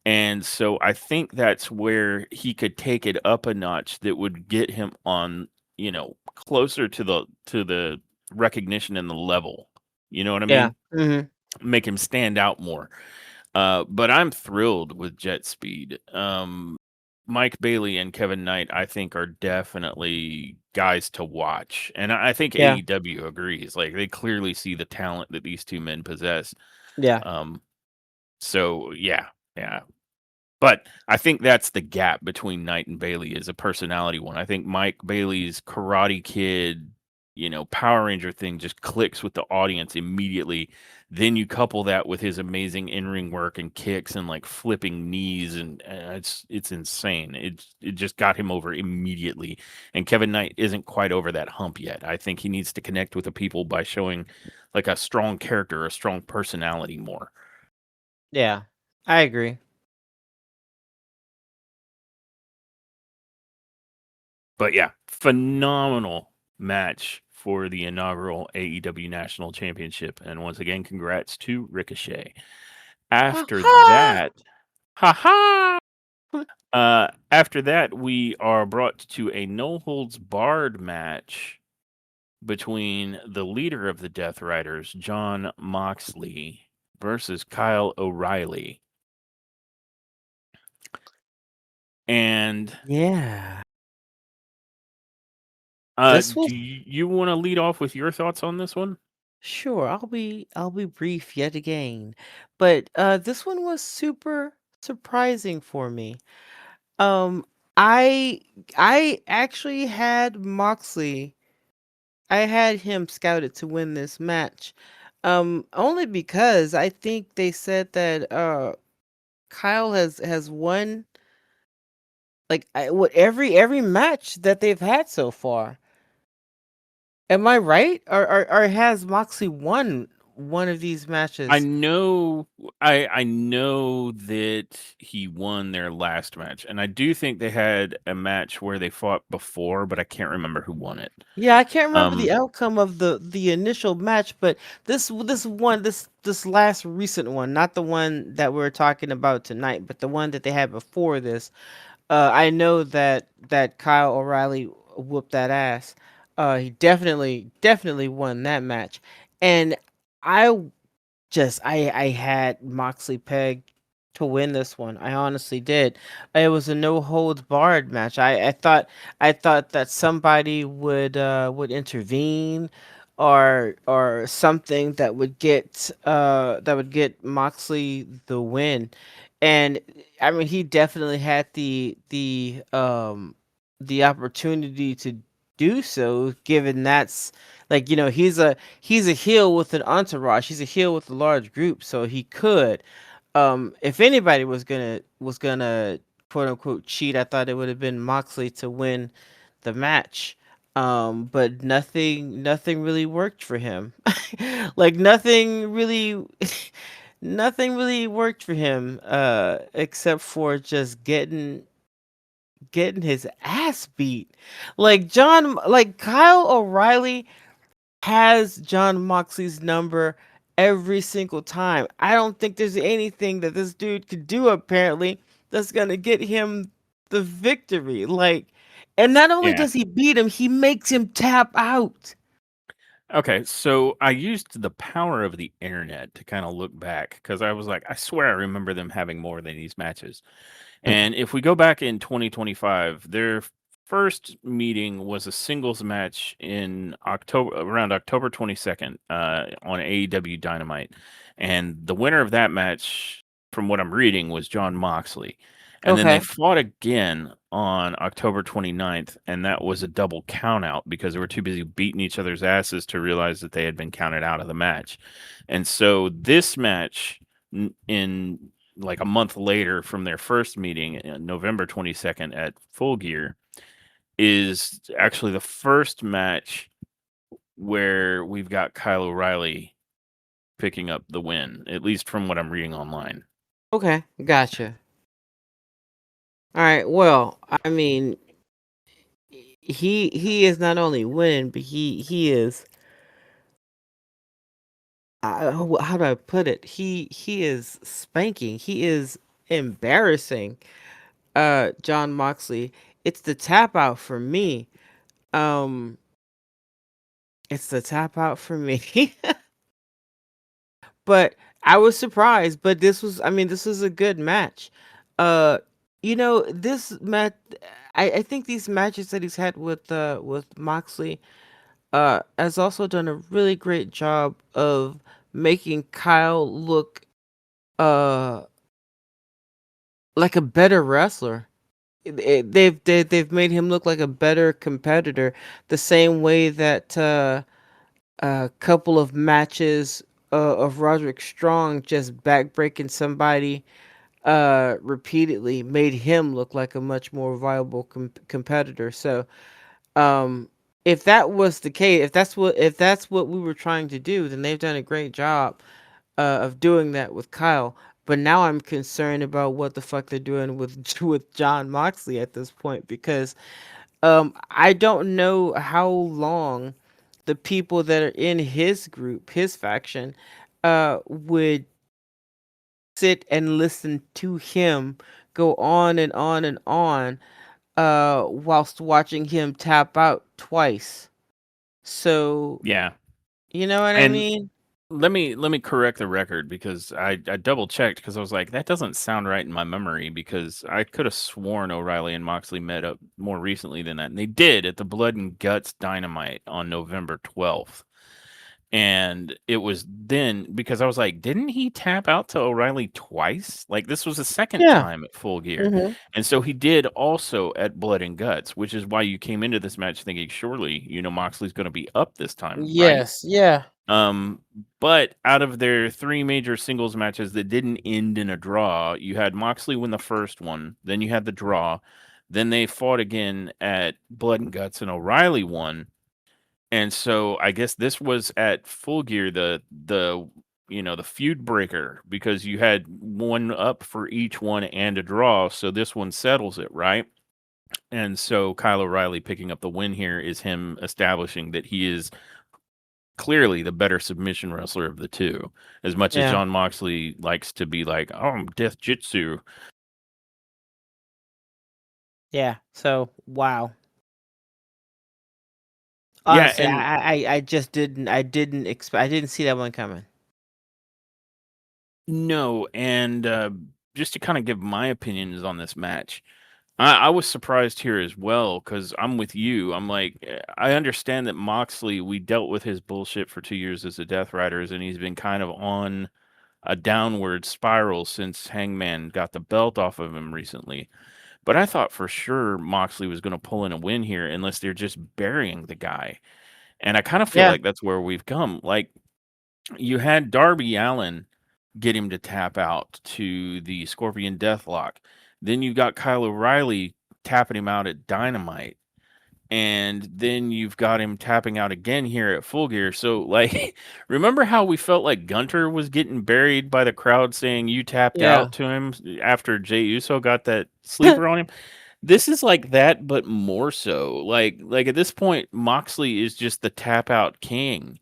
And so I think that's where he could take it up a notch that would get him on, closer to the recognition and the level. You know what I yeah. mean? Hmm. Make him stand out more. But I'm thrilled with Jet Speed. Mike Bailey and Kevin Knight, I think, are definitely guys to watch. And I think Yeah, AEW agrees. Like they clearly see the talent that these two men possess. yeah, Um, so yeah, yeah. But I think that's the gap between Knight and Bailey is a personality one. I think Mike Bailey's Karate Kid, Power Ranger thing just clicks with the audience immediately. Then you couple that with his amazing in-ring work and kicks and like flipping knees and it's insane. It just got him over immediately. And Kevin Knight isn't quite over that hump yet. I think he needs to connect with the people by showing like a strong character, a strong personality more. yeah. I agree. But yeah, phenomenal match for the inaugural AEW National Championship. And once again, congrats to Ricochet. Ha After ha! that, haha. After that, we are brought to a no holds barred match between the leader of the Death Riders, John Moxley, versus Kyle O'Reilly. And Yeah. This was do you want to lead off with your thoughts on this one? sure. I'll be brief yet again, but this one was super surprising for me. Um, I I actually had Moxley. I had him scouted to win this match. Only because I think they said that Kyle has won like what every match that they've had so far. Am I right? Or has Moxley won one of these I matches? know I know that he won their last match, and I do think they had a match where they fought before, but I can't remember who won it. Yeah, I can't remember the Um, outcome of the initial match, but this last recent one, not the one that we're talking about tonight, but the one that they had before this. I know that Kyle O'Reilly whooped that ass. He definitely won that match, and I I had Moxley pegged to win this one. I honestly did. It was a no holds barred match. I thought that somebody would intervene or something that would get Moxley the win. And I mean he definitely had the opportunity to do so given that's like he's a heel with an entourage. He's a heel with a large group, so he could. If anybody was gonna quote unquote cheat, I thought it would have been Moxley to win the match. But nothing really worked for him. Like nothing really worked for him. Except for just getting his ass beat. Like Kyle O'Reilly has John Moxley's number every single time. I don't think there's anything that this dude could do apparently that's gonna get him the victory. Like, and not only yeah. does he beat him, he makes him tap out. Okay, so I used the power of the internet to kind of look back because I was like, I swear I remember them having more than these matches. And if we go back in 2025, their first meeting was a singles match in October, around October 22nd, on AEW Dynamite. And the winner of that match, from what I'm reading, was John Moxley. And then they Okay. fought again on October 29th, and that was a double count out because they were too busy beating each other's asses to realize that they had been counted out of the match. And so this match in like a month later from their first meeting, November 22nd at Full Gear, is actually the first match where we've got Kyle O'Reilly picking up the win, at least from what I'm reading online. Okay. Gotcha. All right. Well, I mean, he is not only winning, but he is. How do I put it? He is spanking. He is embarrassing. John Moxley. It's the tap out for me. Um, it's the tap out for me. But I was surprised. But I mean, this was a good match. Uh, this match. I think these matches that he's had with Moxley has also done a really great job of making Kyle look uh like a better wrestler. They've made him look like a better competitor, the same way that a couple of matches of Roderick Strong just backbreaking somebody repeatedly made him look like a much more viable competitor. So, um, if that was the case, if that's what we were trying to do, then they've done a great job of doing that with Kyle. But now I'm concerned about what the fuck they're doing with with John Moxley at this point because I don't know how long the people that are in his group, his faction, would sit and listen to him go on and on and on whilst watching him tap out twice. So, Yeah. you know what I And mean? let me correct the record because I double checked because I was like, that doesn't sound right in my memory because I could have sworn O'Reilly and Moxley met up more recently than that. And they did at the Blood and Guts Dynamite on November 12th. And it was then because I was like, didn't he tap out to O'Reilly twice? Like this was the second Yeah. time at Full Gear. Hmm. And so he did also at Blood and Guts, which is why you came into this match thinking surely, Moxley's going to be up this time, right? Yes. Yeah. Um, but out of their three major singles matches that didn't end in a draw, you had Moxley win the first one, then you had the draw, then they fought again at Blood and Guts, and O'Reilly won. And so I guess this was at Full Gear, the feud breaker, because you had one up for each one and a draw, so this one settles it, right? And so Kyle O'Reilly picking up the win here is him establishing that he is clearly the better submission wrestler of the two. As much as Yeah. John Moxley likes to be like, "Oh, I'm Death Jitsu." Yeah. So wow. Yeah, Honestly, and I just didn't expect I didn't see that one coming. no, and just to kind of give my opinions on this match, I was surprised here as well because I'm with you. I'm like, I understand that Moxley, we dealt with his bullshit for 2 years as a Death Riders, and he's been kind of on a downward spiral since Hangman got the belt off of him recently. But I thought for sure Moxley was going to pull in a win here unless they're just burying the guy. And I kind of feel Yeah. like that's where we've come. Like, you had Darby Allen get him to tap out to the Scorpion Deathlock. Then you got Kyle O'Reilly tapping him out at Dynamite. And then you've got him tapping out again here at Full Gear. So, like, remember how we felt like Gunter was getting buried by the crowd saying you tapped Yeah. out to him after Jey Uso got that sleeper on him? This is like that, but more so. Like at this point, Moxley is just the tap out king.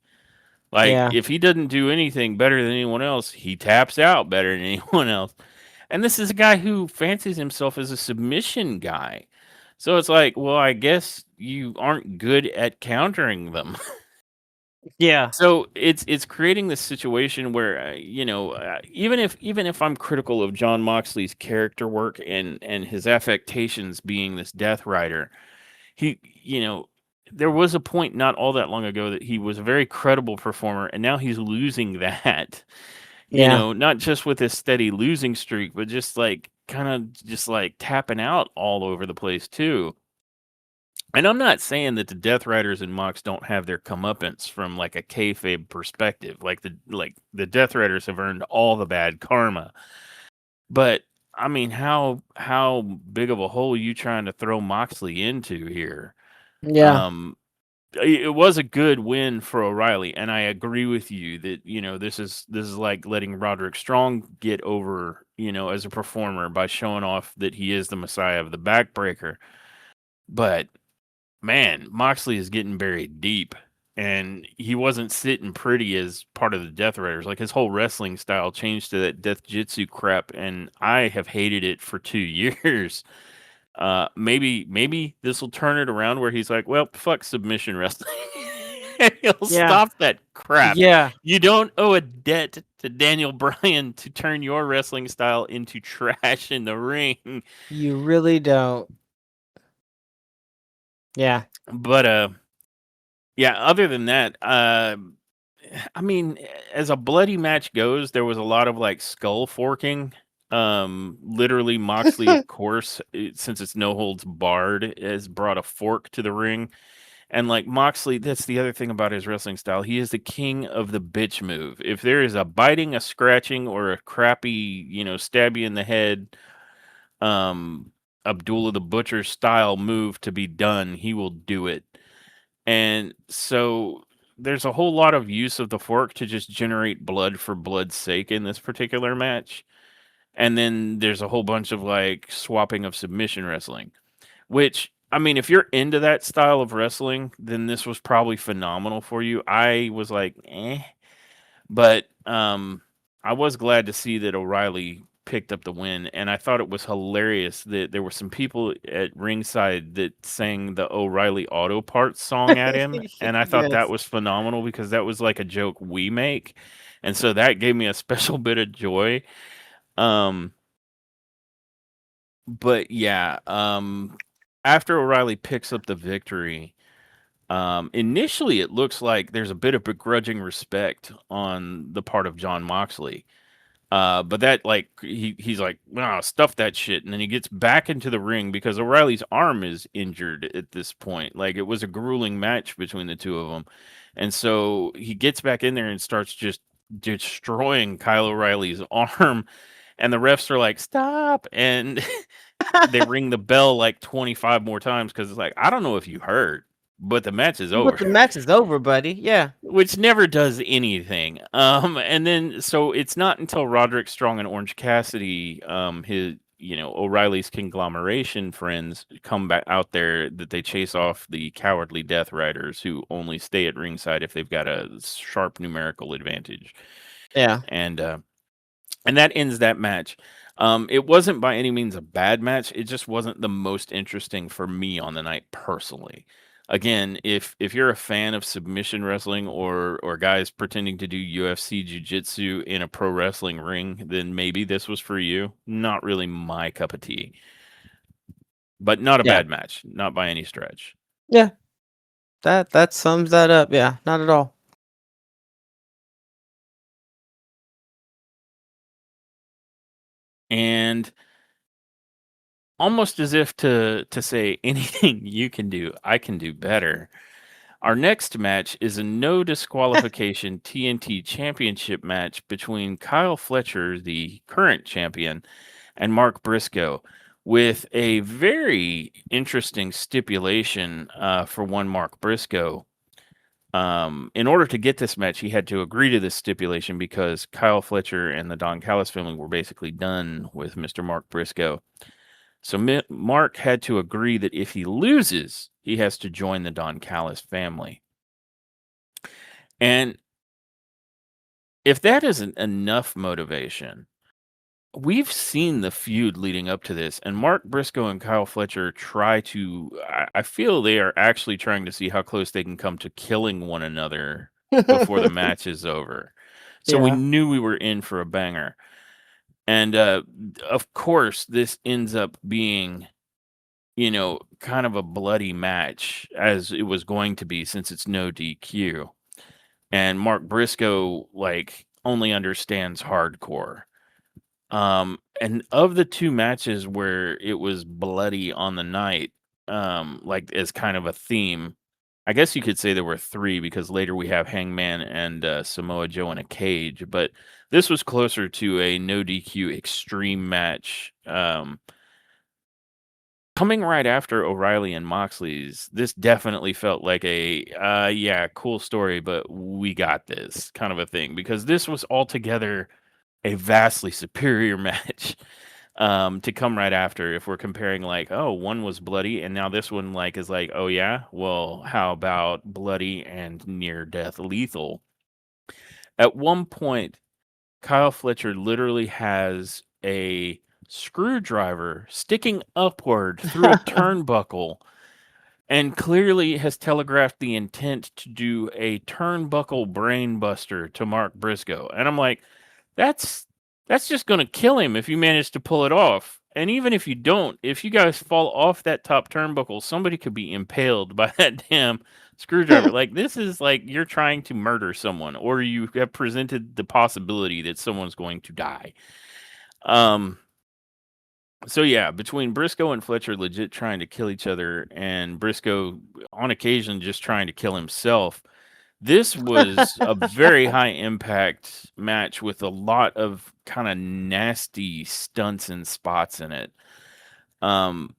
Like, Yeah. if he doesn't do anything better than anyone else, he taps out better than anyone else. And this is a guy who fancies himself as a submission guy. So it's like, well, I guess you aren't good at countering them. Yeah. So it's creating this situation where even if I'm critical of John Moxley's character work and his affectations being this Death Rider, he there was a point not all that long ago that he was a very credible performer, and now he's losing that. Yeah. Not just with his steady losing streak, but just like kind of just like tapping out all over the place too. And I'm not saying that the Death Riders and Mox don't have their comeuppance from like a kayfabe perspective. Like the Death Riders have earned all the bad karma. But I mean, how big of a hole are you trying to throw Moxley into here? Yeah. Um, it was a good win for O'Reilly, and I agree with you that this is like letting Roderick Strong get over, as a performer by showing off that he is the Messiah of the backbreaker. But man, Moxley is getting buried deep, and he wasn't sitting pretty as part of the Death Raiders. Like his whole wrestling style changed to that Death Jitsu crap, and I have hated it for 2 years. Maybe this will turn it around where he's like, well, fuck submission wrestling. And he'll Yeah. stop that crap. Yeah. You don't owe a debt to Daniel Bryan to turn your wrestling style into trash in the ring. You really don't. Yeah. But yeah, other than that, I mean, as a bloody match goes, there was a lot of like skull forking. Literally, Moxley, of course, since it's no holds barred, has brought a fork to the ring. And like Moxley, that's the other thing about his wrestling style. He is the king of the bitch move. If there is a biting, a scratching, or a crappy, stab you in the head, Abdullah the Butcher style move to be done, he will do it. And so there's a whole lot of use of the fork to just generate blood for blood's sake in this particular match. And then there's a whole bunch of like swapping of submission wrestling, which I mean, if you're into that style of wrestling, then this was probably phenomenal for you. I was like, eh. But I was glad to see that O'Reilly picked up the win, and I thought it was hilarious that there were some people at ringside that sang the O'Reilly Auto Parts song at him, and I thought that Yes. was phenomenal because that was like a joke we make, and so that gave me a special bit of joy. Um, but yeah, after O'Reilly picks up the victory, Initially, it looks like there's a bit of begrudging respect on the part of John Moxley. But that like he's like, nah, stuff that shit, and then he gets back into the ring because O'Reilly's arm is injured at this point. Like it was a grueling match between the two of them, and so he gets back in there and starts just destroying Kyle O'Reilly's arm, and the refs are like, stop, and they ring the bell like 25 more times because it's like, I don't know if you heard, but the match is But over. the match is over, buddy. Yeah. Which never does anything. And then so it's not until Roderick Strong and Orange Cassidy, his O'Reilly's conglomeration friends come back out there that they chase off the cowardly Death Riders who only stay at ringside if they've got a sharp numerical advantage. Yeah. And that ends that match. It wasn't by any means a bad match. It just wasn't the most interesting for me on the night personally. Again, if you're a fan of submission wrestling or guys pretending to do UFC jiu-jitsu in a pro wrestling ring, then maybe this was for you. Not really my cup of tea. But not a Yeah. bad match, not by any stretch. Yeah. That sums that up. Yeah. Not at all. And almost as if to say anything you can do, I can do better. Our next match is a no disqualification TNT Championship match between Kyle Fletcher, the current champion, and Mark Briscoe, with a very interesting stipulation for one Mark Briscoe. In order to get this match, he had to agree to this stipulation because Kyle Fletcher and the Don Callis family were basically done with Mr. Mark Briscoe. So Mark had to agree that if he loses, he has to join the Don Callis family. And if that isn't enough motivation, we've seen the feud leading up to this, and Mark Briscoe and Kyle Fletcher try to. I feel they are actually trying to see how close they can come to killing one another before the match is over. So we Yeah. knew we were in for a banger. And of course, this ends up being, kind of a bloody match as it was going to be since it's no DQ. And Mark Briscoe like only understands hardcore. And of the two matches where it was bloody on the night, like as kind of a theme, I guess you could say there were three because later we have Hangman and Samoa Joe in a cage, but this was closer to a no DQ extreme match. Coming right after O'Reilly and Moxley's, this definitely felt like a yeah, cool story, but we got this kind of a thing because this was altogether a vastly superior match to come right after. If we're comparing, like, oh, one was bloody, and now this one like is like, oh yeah, well, how about bloody and near death lethal? At one point, Kyle Fletcher literally has a screwdriver sticking upward through a turnbuckle and clearly has telegraphed the intent to do a turnbuckle brainbuster to Mark Briscoe. And I'm like, that's just going to kill him if you manage to pull it off. And even if you don't, if you guys fall off that top turnbuckle, somebody could be impaled by that damn screwdriver. Like this is like you're trying to murder someone or you have presented the possibility that someone's going to die. Um so yeah, between Briscoe and Fletcher legit trying to kill each other and Briscoe on occasion just trying to kill himself, this was a very high impact match with a lot of kind of nasty stunts and spots in it. Um,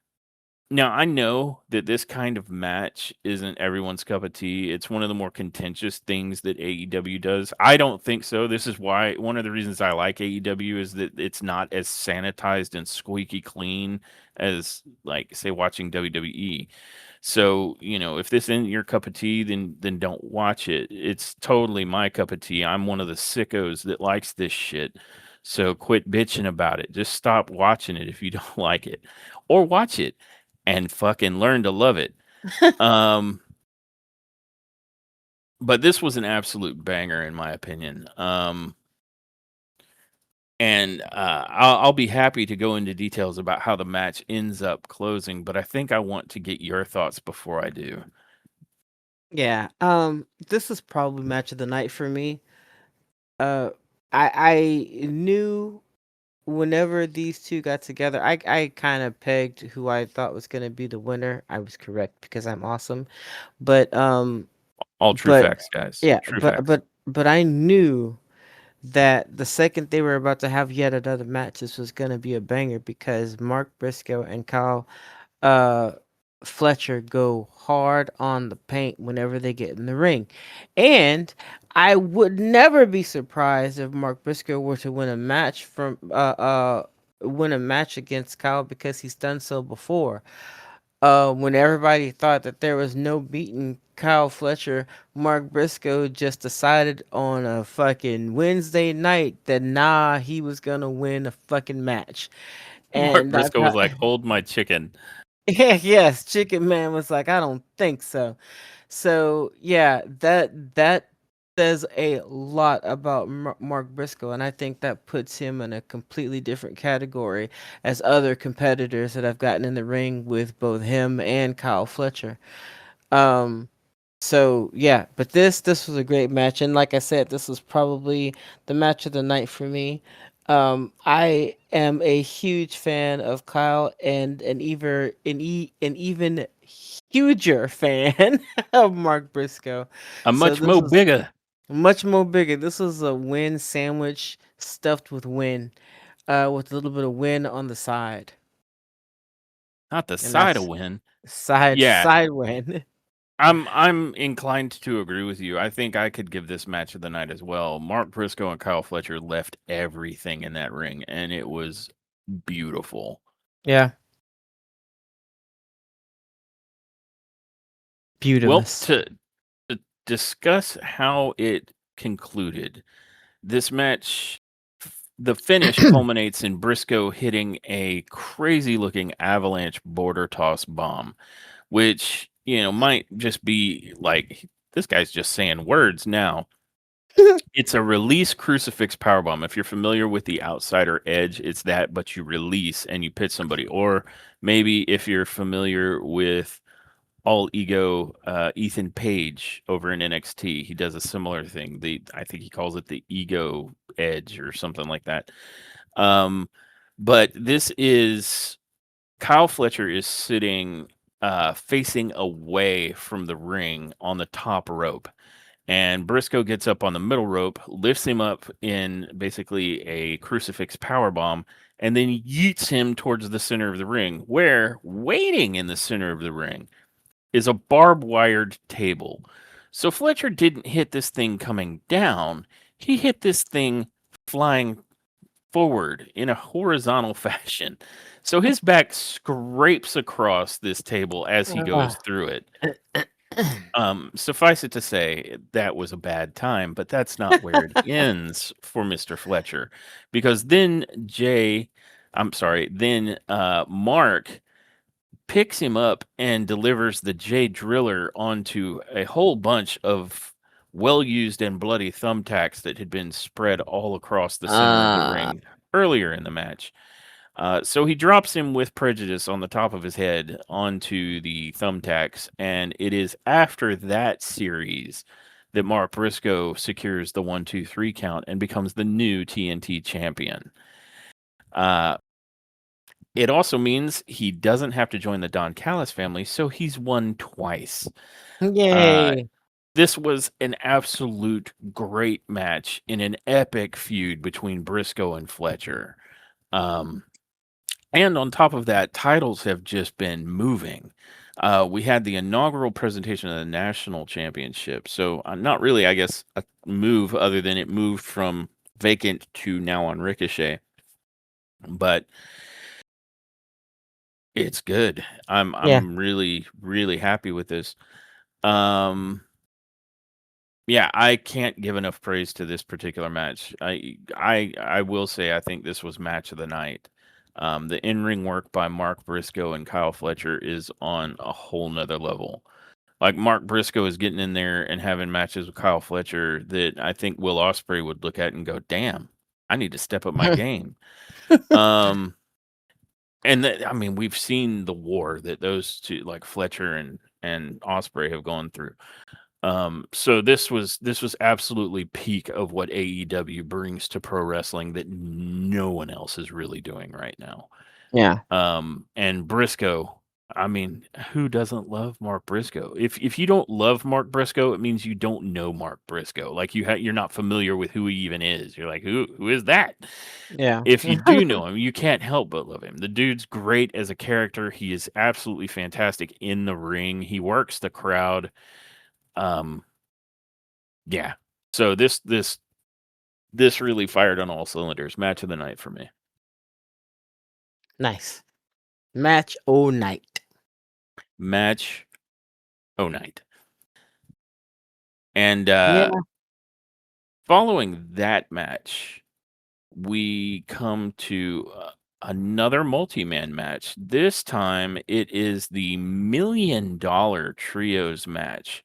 Now I know that this kind of match isn't everyone's cup of tea. It's one of the more contentious things that AEW does. I don't think so. This is why one of the reasons I like AEW is that it's not as sanitized and squeaky clean as like say watching WWE. So, if this isn't your cup of tea, then don't watch it. It's totally my cup of tea. I'm one of the sickos that likes this shit. So quit bitching about it. Just stop watching it if you don't like it. Or watch it and fucking learn to love it. Um, but this was an absolute banger in my opinion. And I'll be happy to go into details about how the match ends up closing, but I think I want to get your thoughts before I do. Yeah. This is probably match of the night for me. Uh, I knew whenever these two got together, I kind of pegged who I thought was gonna be the winner. I was correct because I'm awesome. But All true but facts, guys. yeah, True facts. but I knew that the second they were about to have yet another match, this was gonna be a banger because Mark Briscoe and Kyle uh Fletcher go hard on the paint whenever they get in the ring. And I would never be surprised if Mark Briscoe were to win a match against Kyle because he's done so before. When everybody thought that there was no beating Kyle Fletcher, Mark Briscoe just decided on a fucking Wednesday night that nah, he was gonna win a fucking match. Mark And I Briscoe was thought like, "Hold my chicken." yeah, yes, Chicken Man was like, I don't think so. So yeah, that says a lot about Mark Briscoe, and I think that puts him in a completely different category as other competitors that I've gotten in the ring with both him and Kyle Fletcher. Um, so yeah, but this was a great match, and like I said, this was probably the match of the night for me. I am a huge fan of Kyle, and an even huger fan of Mark Briscoe. A So much this mo was bigger, much more bigger. This was a win sandwich stuffed with win, with a little bit of win on the side, not the and side of that's win. Yeah, side win. I'm inclined to agree with you. I think I could give this match of the night as well. Mark Briscoe and Kyle Fletcher left everything in that ring, and it was beautiful. Yeah, Well, beautimous. to discuss how it concluded, this match, the finish culminates in Briscoe hitting a crazy looking avalanche border toss bomb, which, might just be like, this guy's just saying words now. It's a release crucifix powerbomb. If you're familiar with the outsider edge, it's that, but you release and you pit somebody. Or maybe if you're familiar with all ego Ethan Page over in NXT, he does a similar thing. I think he calls it the ego edge or something like that. Um, but this is Kyle Fletcher is sitting facing away from the ring on the top rope. And Briscoe gets up on the middle rope, lifts him up in basically a crucifix power bomb, and then yeets him towards the center of the ring, where waiting in the center of the ring is a barbed wired table. So Fletcher didn't hit this thing coming down. He hit this thing flying forward in a horizontal fashion. So his back scrapes across this table as he goes Ah. through it. Suffice it to say, that was a bad time, but that's not where it ends for Mr. Fletcher. Because then Mark picks him up and delivers the J Driller onto a whole bunch of well used and bloody thumbtacks that had been spread all across the center of the Ah. ring earlier in the match. So he drops him with prejudice on the top of his head onto the thumbtacks, and it is after that series that Mark Briscoe secures the 1, 2, 3 count and becomes the new TNT champion. Uh, it also means he doesn't have to join the Don Callis family, so he's won twice. Uh, Yay. this was an absolute great match in an epic feud between Briscoe and Fletcher. Um, And on top of that, titles have just been moving. We had the inaugural presentation of the national championship. So, not really, I guess, a move other than it moved from vacant to now on Ricochet. But it's good. Yeah. I'm really really happy with this. Um, yeah, I can't give enough praise to this particular match. I will say I think this was match of the night. The in-ring work by Mark Briscoe and Kyle Fletcher is on a whole nother level. Like Mark Briscoe is getting in there and having matches with Kyle Fletcher that I think Will Ospreay would look at and go, "Damn, I need to step up my game." Um, and I mean, we've seen the war that those two, like Fletcher and Ospreay, have gone through. So this was absolutely peak of what AEW brings to pro wrestling that no one else is really doing right now. Yeah. And Briscoe, I mean, who doesn't love Mark Briscoe? If you don't love Mark Briscoe, it means you don't know Mark Briscoe. Like you're not familiar with who he even is. You're like, who is that? Yeah. If you do know him, you can't help but love him. The dude's great as a character. He is absolutely fantastic in the ring. He works the crowd. Um, yeah. So this really fired on all cylinders. Match of the night for me. Nice. Match all night. Match oh night. And Yeah. following that match, we come to another multi-man match. This time it is the $1 million trios match.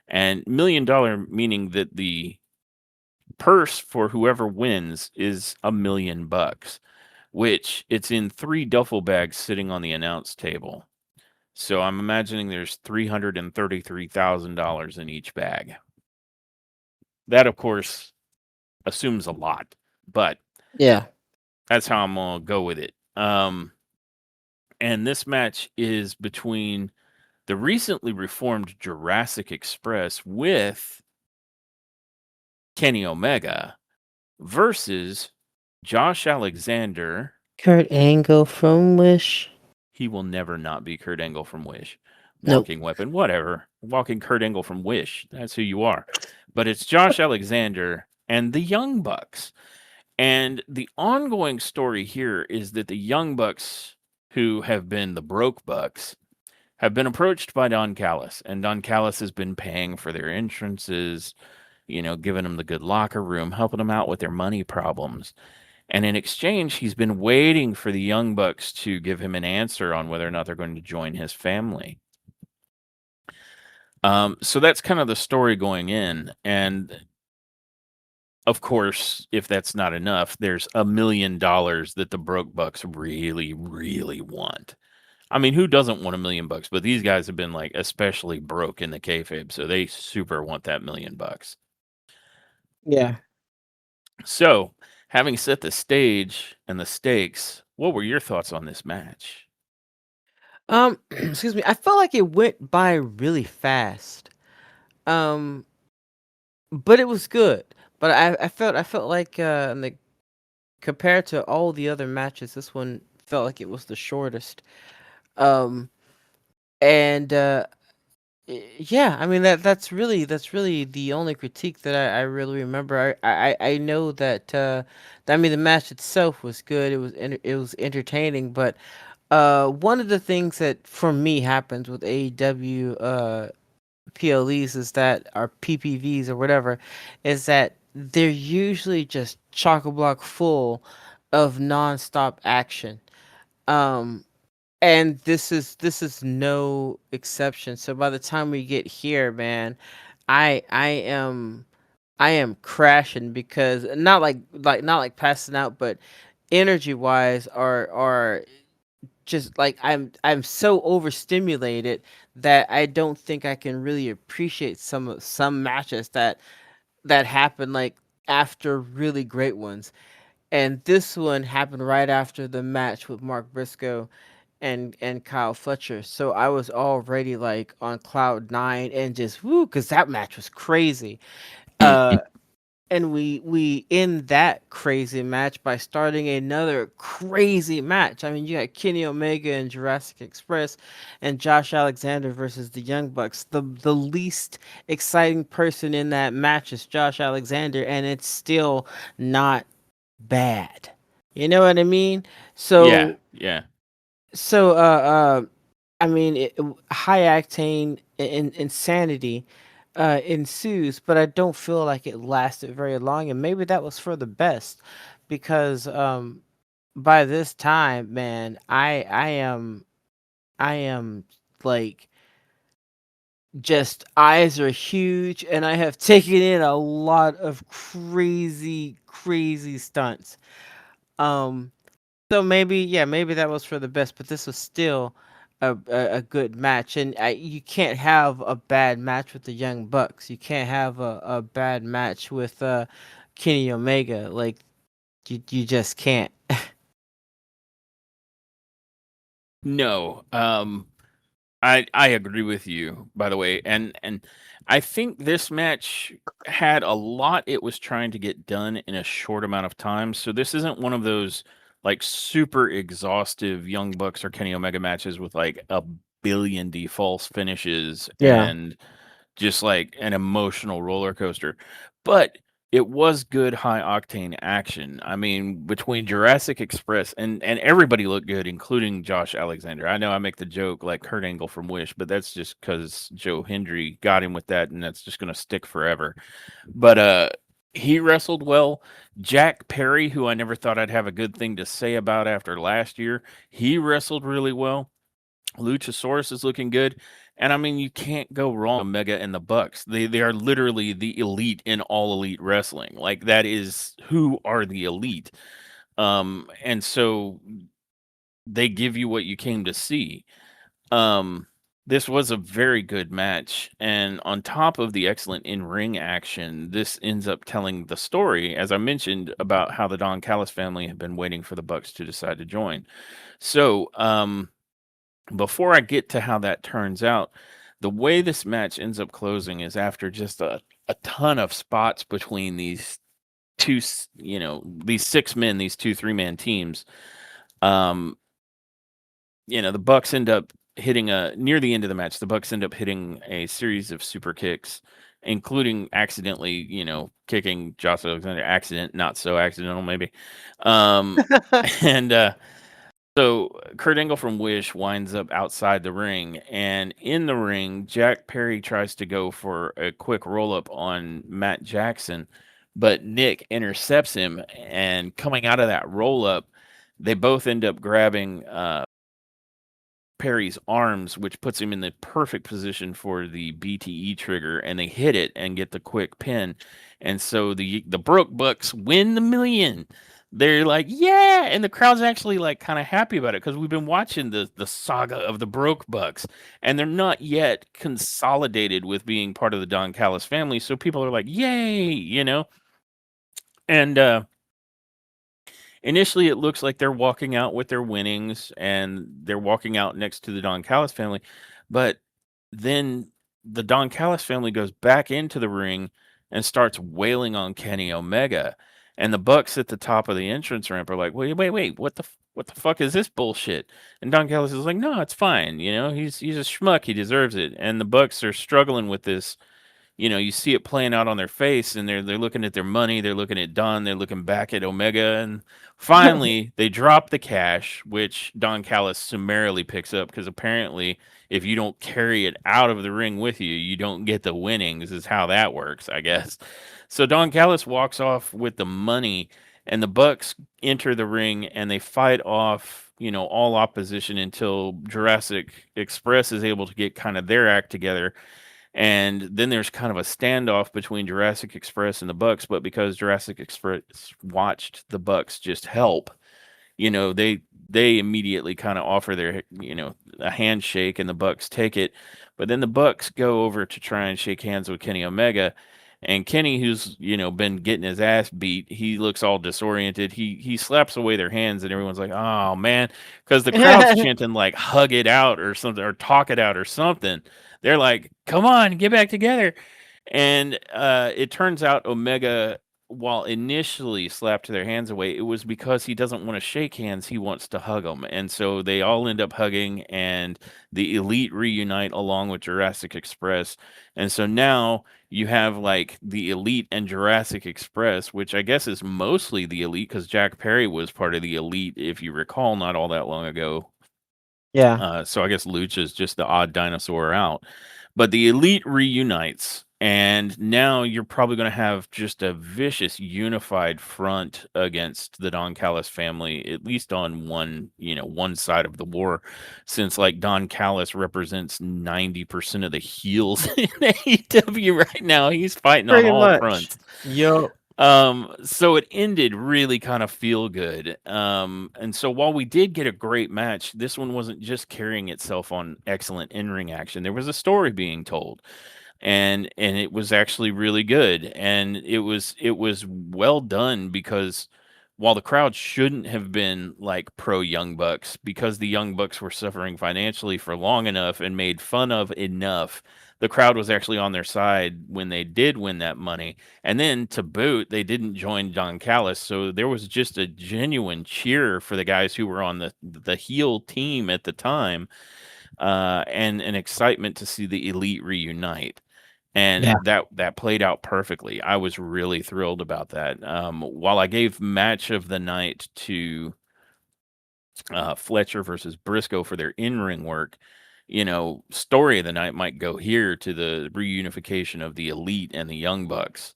And $1 million meaning that the purse for whoever wins is $1 million, which it's in 3 duffel bags sitting on the announce table. So I'm imagining there's $333,000 in each bag. That, of course, assumes a lot, but Yeah. that's how I'm gonna go with it. And this match is between the recently reformed Jurassic Express with Kenny Omega versus Josh Alexander. Kurt Angle from Wish. He will never not be Kurt Angle from Wish. Nope. Walking weapon, whatever. Walking Kurt Angle from Wish. That's who you are. But it's Josh Alexander and the Young Bucks. And the ongoing story here is that the Young Bucks, who have been the Broke Bucks, have been approached by Don Callis, and Don Callis has been paying for their entrances, giving them the good locker room, helping them out with their money problems. And in exchange, he's been waiting for the Young Bucks to give him an answer on whether or not they're going to join his family. So that's kind of the story going in. And of course, if that's not enough, there's $1 million that the Broke Bucks really, really want. I mean, who doesn't want $1 million? But these guys have been like especially broke in the kayfabe, so they super want that $1 million. Yeah. So, having set the stage and the stakes, what were your thoughts on this match? Excuse me. I felt like it went by really fast. Um, but it was good. But I felt like compared to all the other matches, this one felt like it was the shortest. Um, and yeah, I mean that's really the only critique that I really remember. I know that I mean the match itself was good. It was entertaining, but one of the things that for me happens with AEW PLEs is that or PPVs or whatever is that they're usually just chock a block full of nonstop action. Um and this is no exception. So by the time we get here, man, I I am crashing because not like passing out, but energy wise are just like I'm so overstimulated that I don't think I can really appreciate some matches that happen like after really great ones. And this one happened right after the match with Mark Briscoe and Kyle Fletcher. So I was already like on cloud nine and just woo, because that match was crazy. Uh, and we end that crazy match by starting another crazy match. I mean, you got Kenny Omega and Jurassic Express, and Josh Alexander versus the Young Bucks. The least exciting person in that match is Josh Alexander, and it's still not bad. You know what I mean? Yeah, So yeah. so, I mean, high octane insanity ensues, but I don't feel like it lasted very long, and maybe that was for the best, because by this time, man, I am like just eyes are huge, and I have taken in a lot of crazy stunts. Um, so maybe, yeah, maybe that was for the best, but this was still a good match, and you can't have a bad match with the Young Bucks. You can't have a bad match with Kenny Omega. Like you just can't. No, I agree with you, by the way, and I think this match had a lot it was trying to get done in a short amount of time. So this isn't one of those like super exhaustive Young Bucks or Kenny Omega matches with like a billion false finishes Yeah. and just like an emotional roller coaster. But it was good high octane action. I mean, between Jurassic Express and everybody looked good, including Josh Alexander. I know I make the joke like Kurt Angle from Wish, but that's just because Joe Hendry got him with that, and that's just gonna stick forever. But he wrestled well. Jack Perry, who I never thought I'd have a good thing to say about after last year, he wrestled really well. Luchasaurus is looking good. And I mean, you can't go wrong with Omega and the Bucks. They are literally the elite in all elite wrestling. Like that is who are the elite. And so they give you what you came to see. Um, this was a very good match. And on top of the excellent in-ring action, this ends up telling the story, as I mentioned, about how the Don Callis family have been waiting for the Bucks to decide to join. So, before I get to how that turns out, the way this match ends up closing is after just a ton of spots between these these six men, these two three-man teams. Um, the Bucks end up hitting near the end of the match, the Bucks end up hitting a series of super kicks, including accidentally, kicking Josh Alexander. Accident, not so accidental, maybe. Um, and So Kurt Angle from Wish winds up outside the ring, and in the ring, Jack Perry tries to go for a quick roll up on Matt Jackson, but Nick intercepts him. And coming out of that roll up, they both end up grabbing Perry's arms, which puts him in the perfect position for the BTE trigger, and they hit it and get the quick pin. And so the Broke Bucks win the million. They're like, yeah, and the crowd's actually like kind of happy about it because we've been watching the saga of the Broke Bucks, and they're not yet consolidated with being part of the Don Callis family. So people are like, yay. And initially, it looks like they're walking out with their winnings and they're walking out next to the Don Callis family. But then the Don Callis family goes back into the ring and starts wailing on Kenny Omega. And the Bucks at the top of the entrance ramp are like, wait, what the fuck is this bullshit? And Don Callis is like, no, it's fine. He's a schmuck. He deserves it. And the Bucks are struggling with this. You see it playing out on their face, and they're looking at their money, they're looking at Don, they're looking back at Omega, and finally they drop the cash, which Don Callis summarily picks up because apparently if you don't carry it out of the ring with you, you don't get the winnings, is how that works, I guess. So Don Callis walks off with the money, and the Bucks enter the ring and they fight off, all opposition until Jurassic Express is able to get kind of their act together, and then there's kind of a standoff between Jurassic Express and the Bucks, but because Jurassic Express watched the Bucks just help, they immediately kind of offer their, a handshake, and the Bucks take it. But then the Bucks go over to try and shake hands with Kenny Omega, and Kenny, who's, been getting his ass beat, he looks all disoriented. He slaps away their hands, and everyone's like, "Oh man," because the crowd's chanting like "hug it out" or something, or "talk it out" or something. They're like, "Come on, get back together." And it turns out Omega, while initially slapped their hands away, it was because he doesn't want to shake hands. He wants to hug them. And so they all end up hugging, and the Elite reunite along with Jurassic Express. And so now you have like the Elite and Jurassic Express, which I guess is mostly the Elite because Jack Perry was part of the Elite, if you recall, not all that long ago. Yeah. So I guess Lucha is just the odd dinosaur out. But the Elite reunites, and now you're probably going to have just a vicious unified front against the Don Callis family, at least on one side of the war, since like Don Callis represents 90% of the heels in AEW right now. He's fighting on Pretty all much. fronts. Yup. So it ended really kind of feel good. And so while we did get a great match, this one wasn't just carrying itself on excellent in-ring action. There was a story being told, and it was actually really good, and it was well done because while the crowd shouldn't have been like pro Young Bucks, because the Young Bucks were suffering financially for long enough and made fun of enough, the crowd was actually on their side when they did win that money. And then to boot, they didn't join Don Callis, so there was just a genuine cheer for the guys who were on the heel team at the time, and an excitement to see the elite reunite. And Yeah. that played out perfectly. I was really thrilled about that. While I gave match of the night to Fletcher versus Briscoe for their in-ring work, story of the night might go here to the reunification of the Elite and the Young Bucks,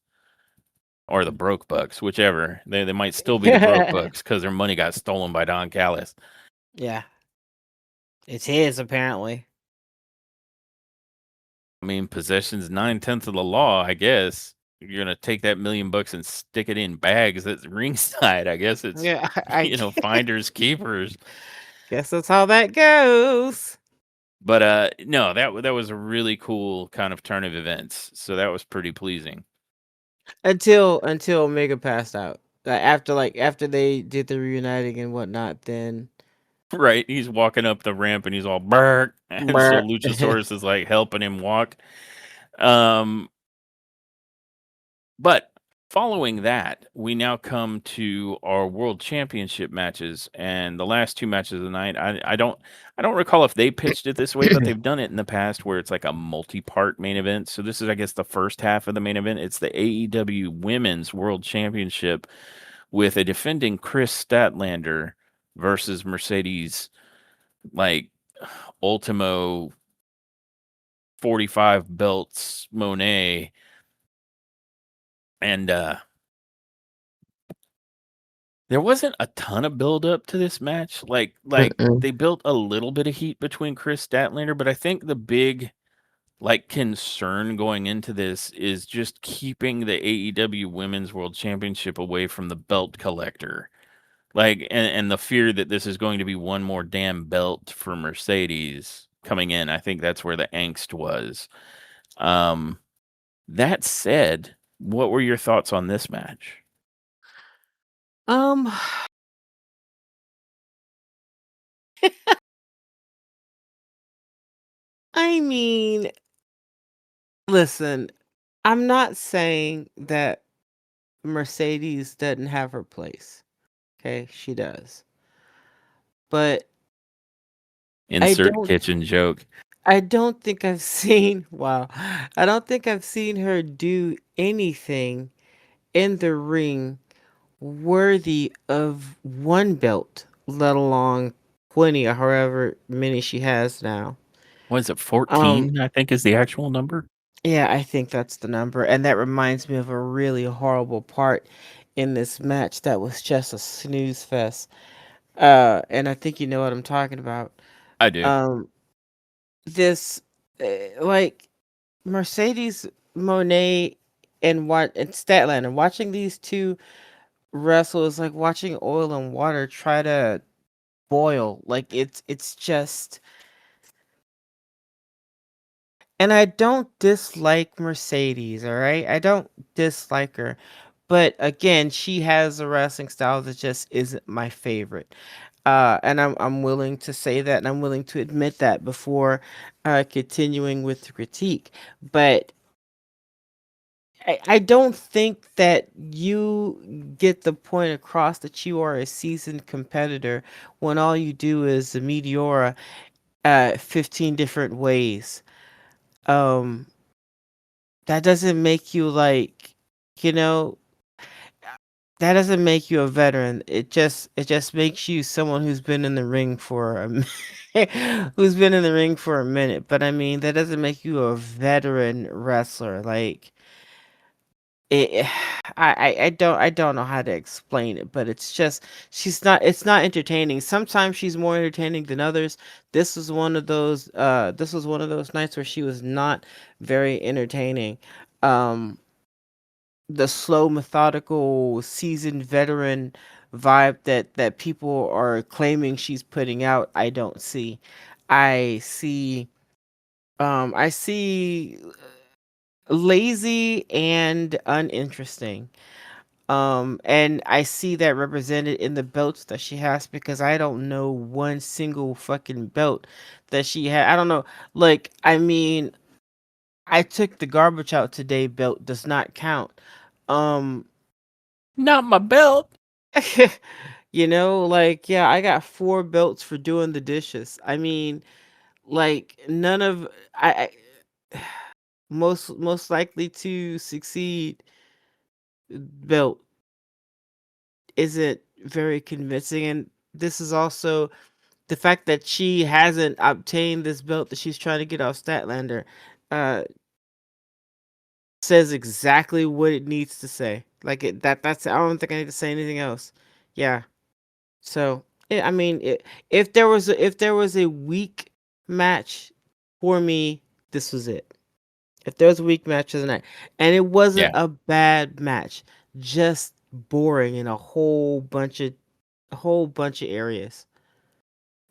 or the Broke Bucks, whichever. They might still be the Broke Bucks because their money got stolen by Don Callis. Yeah. It's his apparently. I mean, possession's 9/10 of the law, I guess. You're gonna take that $1,000,000 and stick it in bags at ringside. I guess it's, Yeah, I finders keepers. guess that's how that goes. But no, that was a really cool kind of turn of events. So that was pretty pleasing. Until Omega passed out. After they did the reuniting and whatnot, then Right? He's walking up the ramp and he's all burnt, and so Brr. Luchasaurus is like helping him walk. Um, But following that, we now come to our world championship matches, and the last two matches of the night. I don't recall if they pitched it this way, but they've done it in the past where it's like a multi-part main event. So this is, I guess, the first half of the main event. It's the AEW Women's World Championship with a defending Chris Statlander versus Mercedes, like Ultimo 45 belts Monet, and there wasn't a ton of build up to this match. Like Mm-mm. they built a little bit of heat between Chris Statlander, but I think the big like concern going into this is just keeping the AEW Women's World Championship away from the belt collector. Like, and the fear that this is going to be one more damn belt for Mercedes coming in. I think that's where the angst was. Um that said, what were your thoughts on this match? Um, I mean, listen, I'm not saying that Mercedes doesn't have her place. Okay, she does. But I Insert don't kitchen joke. I don't think I've seen wow. I don't think I've seen her do anything in the ring worthy of one belt, let alone 20 or however many she has now. Was it Um 14, I think is the actual number? yeah, I think that's the number, and that reminds me of a really horrible part in this match that was just a snooze fest. And I think you know what I'm talking about. I do. Um, this, like Mercedes Monet and Statlander, watching these two wrestle is like watching oil and water try to boil. Like it's just, and I don't dislike Mercedes, all right? I don't dislike her. But again, she has a wrestling style that just isn't my favorite. And I'm willing to say that, and I'm willing to admit that before continuing with the critique. But I don't think that you get the point across that you are a seasoned competitor when all you do is the Meteora 15 different ways. Um, that doesn't make you like, you know, that doesn't make you a veteran. It just makes you someone who's been in the ring for who's been in the ring for a minute. But I mean, that doesn't make you a veteran wrestler. Like it, I don't know how to explain it, but it's just it's not entertaining. Sometimes she's more entertaining than others. This was one of those nights where she was not very entertaining. Um the slow, methodical, seasoned veteran vibe that people are claiming she's putting out. I don't see. I see. I see lazy and uninteresting. And I see that represented in the belts that she has because I don't know one single fucking belt that she had. I don't know. Like, I mean, I took the garbage out today belt does not count. Um, Not my belt. like, yeah, I got 4 belts for doing the dishes. I mean, like, none of I most likely to succeed belt isn't very convincing, and this is also the fact that she hasn't obtained this belt that she's trying to get off Statlander uh says exactly what it needs to say. Like that's I don't think I need to say anything else. Yeah. So, I mean, if there was a weak match for me, this was it. If there was a weak match of the night, and it wasn't Yeah. a bad match, just boring in a whole bunch of areas.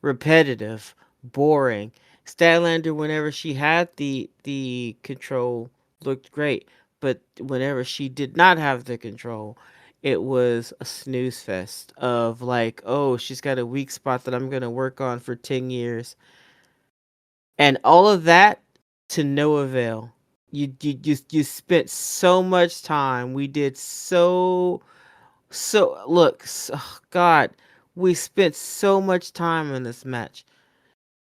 Repetitive, boring. Statlander, whenever she had the control, looked great, but whenever she did not have the control, it was a snooze fest of like, oh, she's got a weak spot that I'm gonna work on for 10 years, and all of that to no avail. You spent so much time. We did so look, God, we spent so much time in this match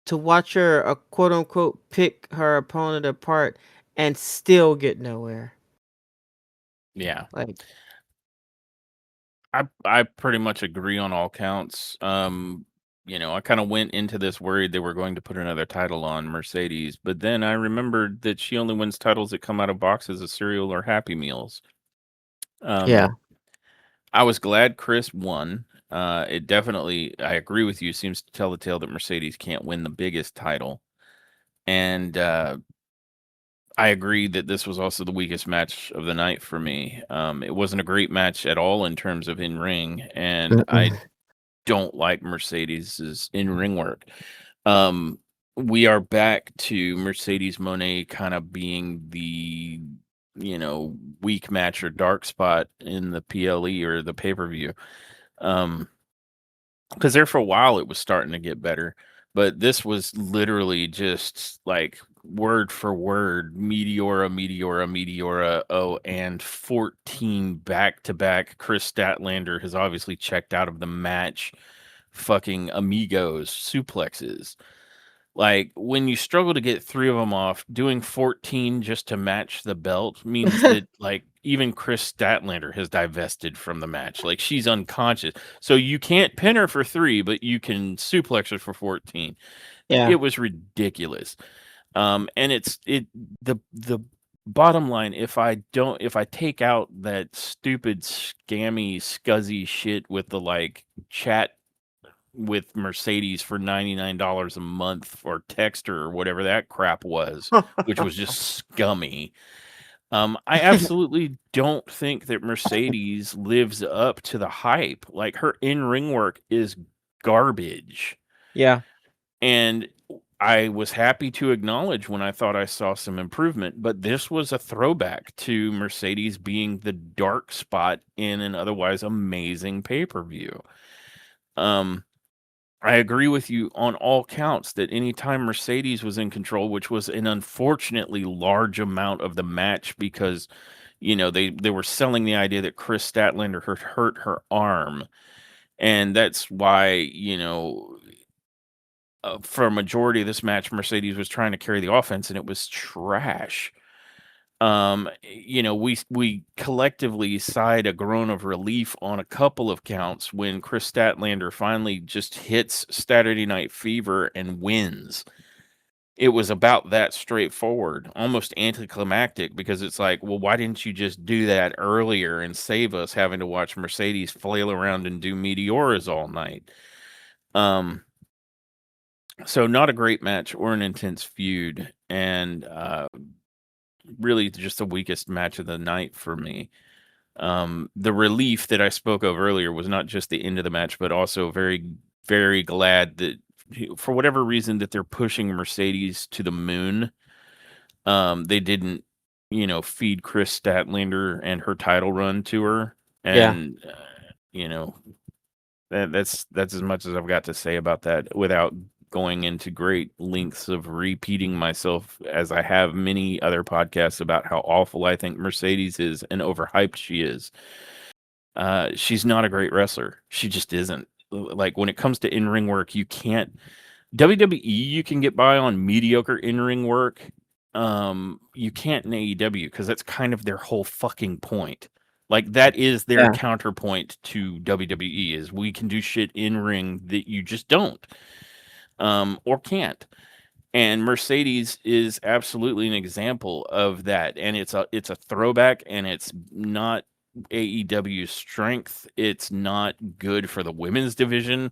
to watch her, quote unquote, pick her opponent apart and still get nowhere. Yeah. Like, I pretty much agree on all counts. I kind of went into this worried they were going to put another title on Mercedes, but then I remembered that she only wins titles that come out of boxes of cereal or Happy Meals. yeah. Um, I was glad Chris won. It definitely, I agree with you, seems to tell the tale that Mercedes can't win the biggest title. And I agree that this was also the weakest match of the night for me. It wasn't a great match at all in terms of in ring, and I Mm-mm. don't like Mercedes's in ring work. Um, we are back to Mercedes Monet kind of being the weak match or dark spot in the PLE or the pay per view. Because there for a while it was starting to get better, but this was literally just like word for word Meteora, Meteora, Meteora. Oh, and 14 back to back. Chris Statlander has obviously checked out of the match. Fucking amigos suplexes. Like when you struggle to get 3 of them off, doing 14 just to match the belt means that like even Chris Statlander has divested from the match. Like she's unconscious. So you can't pin her for 3, but you can suplex her for 14. Yeah. It was ridiculous. And the bottom line, if I take out that stupid scammy scuzzy shit with the like chat with Mercedes for $99 a month or Texter or whatever that crap was, which was just scummy. I absolutely don't think that Mercedes lives up to the hype. Like her in-ring work is garbage. Yeah. And I was happy to acknowledge when I thought I saw some improvement, but this was a throwback to Mercedes being the dark spot in an otherwise amazing pay-per-view. Um, I agree with you on all counts that anytime Mercedes was in control, which was an unfortunately large amount of the match because, they were selling the idea that Chris Statlander had hurt her arm. And that's why, for a majority of this match, Mercedes was trying to carry the offense and it was trash. We collectively sighed a groan of relief on a couple of counts when Chris Statlander finally just hits Saturday Night Fever and wins. It was about that straightforward, almost anticlimactic because it's like, well, why didn't you just do that earlier and save us having to watch Mercedes flail around and do meteoras all night? So not a great match or an intense feud, and really just the weakest match of the night for me. The relief that I spoke of earlier was not just the end of the match, but also very, very glad that for whatever reason that they're pushing Mercedes to the moon. They didn't, feed Chris Statlander and her title run to her, Yeah. and you know that's as much as I've got to say about that without going into great lengths of repeating myself as I have many other podcasts about how awful I think Mercedes is and overhyped she is. She's not a great wrestler. She just isn't. Like when it comes to in-ring work, you can't WWE, you can get by on mediocre in-ring work. You can't in AEW because that's kind of their whole fucking point. Like that is their Yeah. counterpoint to WWE is we can do shit in ring that you just don't, or can't. And Mercedes is absolutely an example of that. And it's a throwback, and it's not AEW's strength. It's not good for the women's division.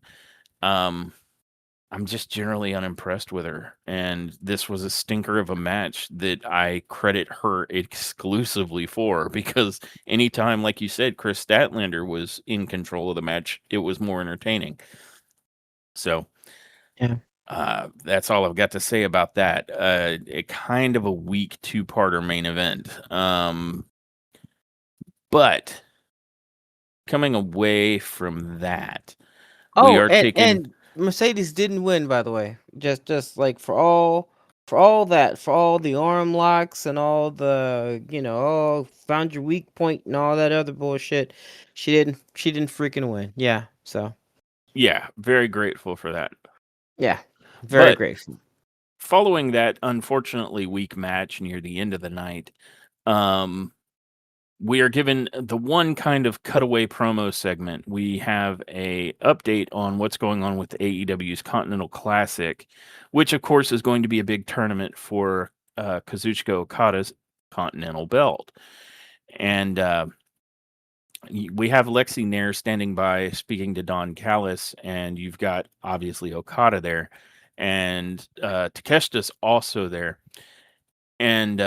Um, I'm just generally unimpressed with her, and this was a stinker of a match that I credit her exclusively for because anytime, like you said, Chris Statlander was in control of the match, it was more entertaining. So Yeah. that's all I've got to say about that. A kind of a weak two-parter main event, but coming away from that, we Oh, are and taking Mercedes didn't win, by the way. Just like for all that, for all the arm locks and all the, oh, found your weak point and all that other bullshit. She didn't freaking win. Yeah. So, yeah, very grateful for that. yeah. Very But grateful. following that unfortunately weak match near the end of the night, um, we are given the one kind of cutaway promo segment. We have a update on what's going on with AEW's Continental Classic, which of course is going to be a big tournament for Kazuchika Okada's Continental Belt. And we have Lexi Nair standing by speaking to Don Callis, and you've got obviously Okada there, and Takeshita's also there. And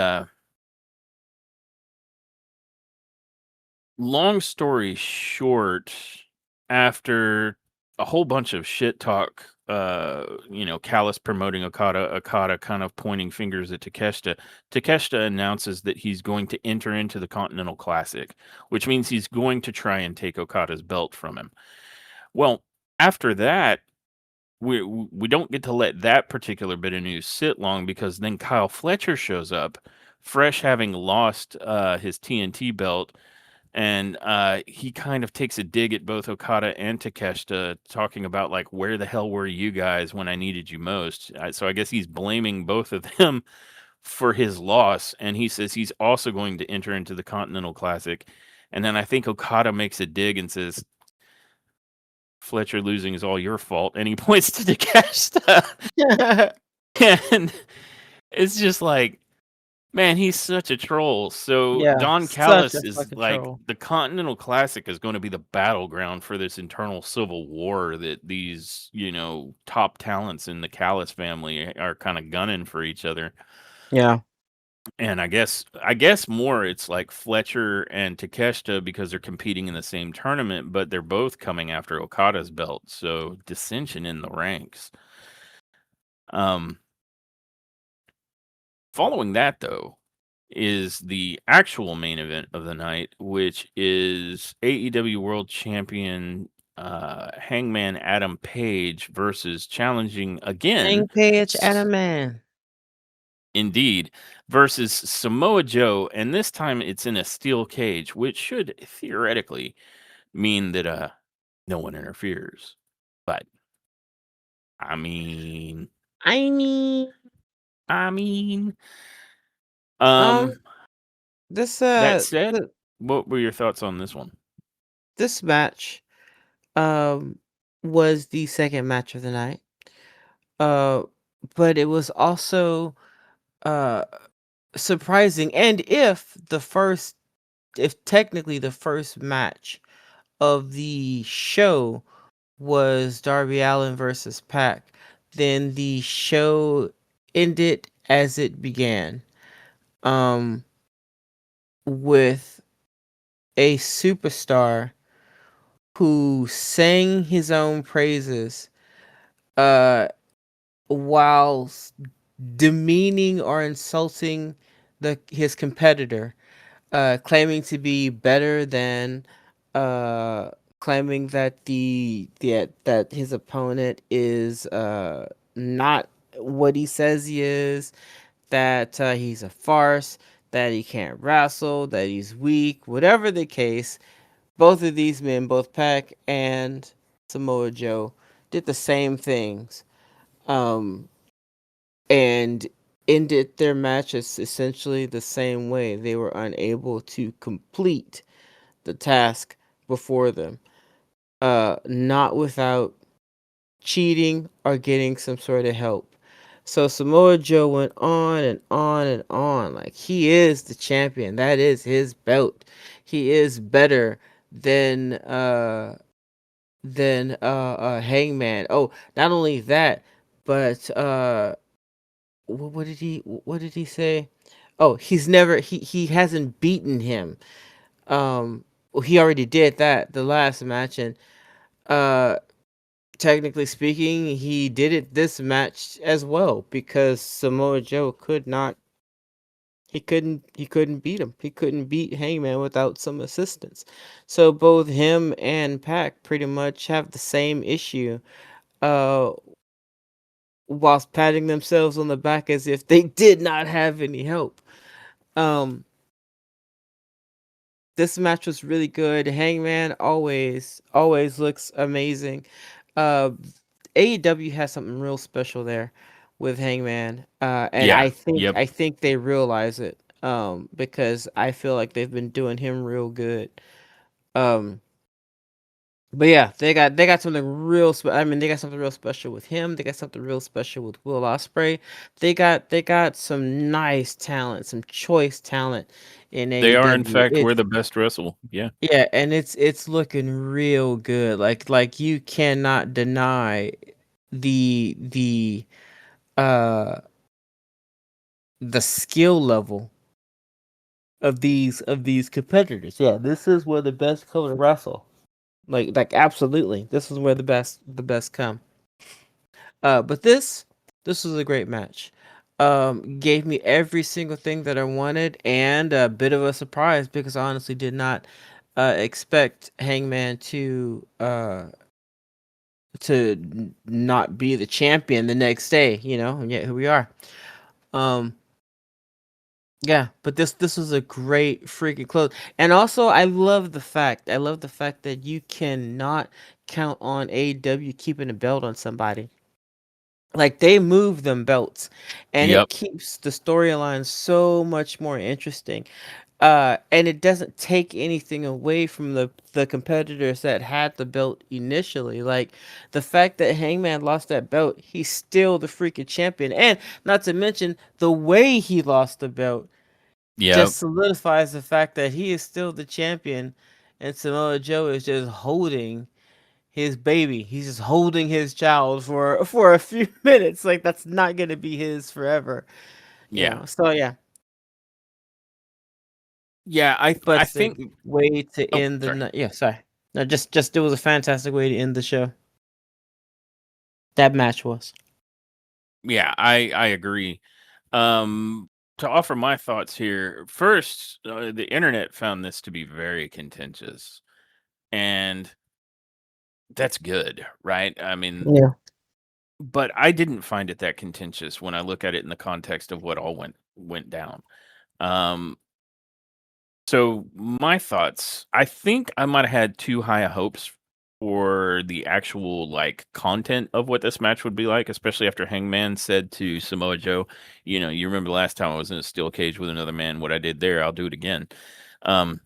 long story short, after a whole bunch of shit talk, Callis promoting Okada, Okada kind of pointing fingers at Takeshita, Takeshita announces that he's going to enter into the Continental Classic, which means he's going to try and take Okada's belt from him. Well, after that, we don't get to let that particular bit of news sit long because then Kyle Fletcher shows up, fresh having lost his TNT belt, and he kind of takes a dig at both Okada and Takeshita, talking about like where the hell were you guys when I needed you most. So I guess he's blaming both of them for his loss, and he says he's also going to enter into the Continental Classic. And then I think Okada makes a dig and says, Fletcher losing is all your fault, and he points to Takeshita. And it's just like, man, he's such a troll. So Yeah. Don Such a Callis is fucking like troll. the Continental Classic is going to be the battleground for this internal civil war that these, top talents in the Callis family are kind of gunning for each other. Yeah. And I guess more it's like Fletcher and Takeshita because they're competing in the same tournament, but they're both coming after Okada's belt. So dissension in the ranks. Um Following that though is the actual main event of the night, which is AEW World Champion Hangman Adam Page versus challenging again, Hang Page s- Adam Man. indeed, versus Samoa Joe, and this time it's in a steel cage, which should theoretically mean that no one interferes. But I mean, I mean, I mean, um, um, this that uh, said, th- what were your thoughts on this one? this match, um, was the second match of the night. Uh, but it was also uh surprising, and if technically the first match of the show was Darby Allen versus Pac, then the show ended as it began. Um, with a superstar who sang his own praises uh while demeaning or insulting the his competitor, claiming to be better than, uh claiming that that his opponent is not what he says he is, that he's a farce, that he can't wrestle, that he's weak, whatever the case. Both of these men, both Pac and Samoa Joe, did the same things, um, and ended their matches essentially the same way. They were unable to complete the task before them, not without cheating or getting some sort of help. So Samoa Joe went on and on and on. Like, he is the champion. That is his belt. He is better than Hangman. Oh, not only that, but what did he say? Oh, he hasn't beaten him. Well, he already did that the last match, and uh technically speaking, he did it this match as well, because Samoa Joe could not he couldn't beat him. He couldn't beat Hangman without some assistance. So both him and Pac pretty much have the same issue, uh whilst patting themselves on the back as if they did not have any help. Um this match was really good. Hangman always looks amazing. Uh AEW has something real special there with Hangman. And Yeah. Yep. I think they realize it. Because I feel like they've been doing him real good. Um, but yeah, they got something real. I mean, they got something real special with him. They got something real special with Will Ospreay. They got some nice talent, some choice talent in They are, in AEW. fact, where the best wrestle. Yeah. Yeah, and it's looking real good. Like you cannot deny the uh the skill level of these competitors. Yeah, this is where the best come to wrestle. Like absolutely, this is where the best come. But this was a great match. Gave me every single thing that I wanted, and a bit of a surprise because I honestly did not expect Hangman to not be the champion the next day. You know, and yet here we are. Um, Yeah, but this was a great freaking close. And also I love the fact that you cannot count on AEW keeping a belt on somebody. Like, they move them belts, and Yep. it keeps the storyline so much more interesting. And it doesn't take anything away from the competitors that had the belt initially. Like, the fact that Hangman lost that belt, he's still the freaking champion. And not to mention the way he lost the belt Yep. just solidifies the fact that he is still the champion, and Samoa Joe is just holding his baby. He's just holding his child for a few minutes. Like, that's not gonna be his forever, you Yeah. know. So yeah, Yeah. I but a think. way to Oh, end the sorry. night. Yeah, sorry. No, just it was a fantastic way to end the show. That match was. Yeah, I agree. Um, to offer my thoughts here, first, the internet found this to be very contentious, and that's good, right? I mean, Yeah. but I didn't find it that contentious when I look at it in the context of what all went down. Um, so my thoughts, I think I might have had too high of hopes for the actual like content of what this match would be like, especially after Hangman said to Samoa Joe, you remember the last time I was in a steel cage with another man, what I did there, I'll do it again. Um,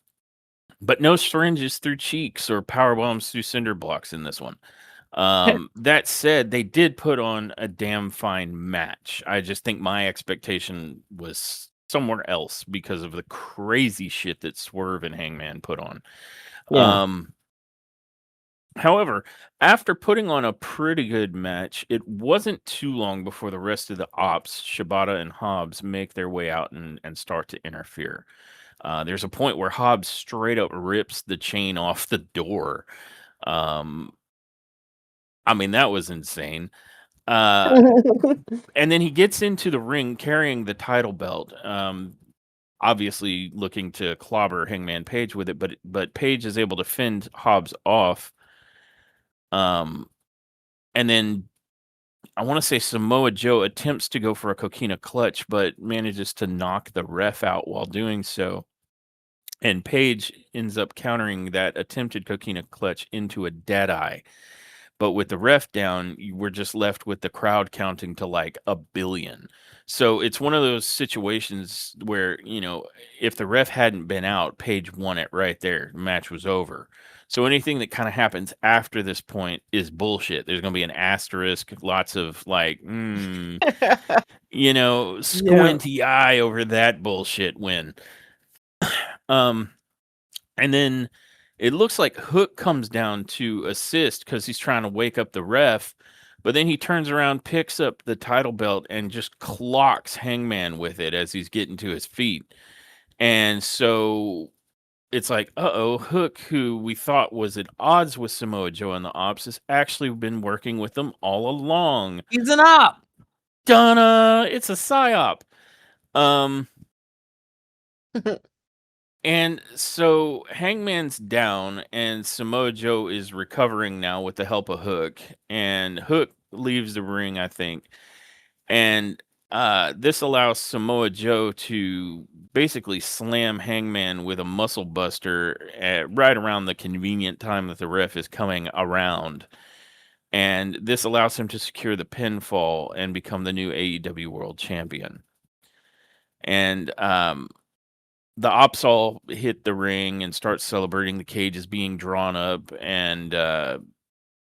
but no syringes through cheeks or power bombs through cinder blocks in this one. That said, they did put on a damn fine match. I just think my expectation was somewhere else because of the crazy shit that Swerve and Hangman put on. Yeah. Um, However, after putting on a pretty good match, it wasn't too long before the rest of the ops, Shibata and Hobbs, make their way out and start to interfere. There's a point where Hobbs straight up rips the chain off the door. Um, I mean, that was insane. Uh, and then he gets into the ring carrying the title belt. Obviously looking to clobber Hangman Page with it, but Page is able to fend Hobbs off. Um, and then I want to say Samoa Joe attempts to go for a coquina clutch, but manages to knock the ref out while doing so. And Page ends up countering that attempted coquina clutch into a deadeye. But with the ref down, we're just left with the crowd counting to like a billion. So it's one of those situations where, if the ref hadn't been out, Page won it right there. The match was over. So anything that kind of happens after this point is bullshit. There's going to be an asterisk, lots of like, Yeah. squinty eye over that bullshit win. Um, and then it looks like Hook comes down to assist because he's trying to wake up the ref. But then he turns around, picks up the title belt, and just clocks Hangman with it as he's getting to his feet. And so it's like, uh-oh, Hook, who we thought was at odds with Samoa Joe and the Ops, has actually been working with them all along. He's an op. Donna, it's a psyop. Um, And so Hangman's down, and Samoa Joe is recovering now with the help of Hook. And Hook leaves the ring, I think. And this allows Samoa Joe to basically slam Hangman with a muscle buster right around the convenient time that the ref is coming around. And this allows him to secure the pinfall and become the new AEW World Champion. And the ops all hit the ring and start celebrating. The cage is being drawn up, and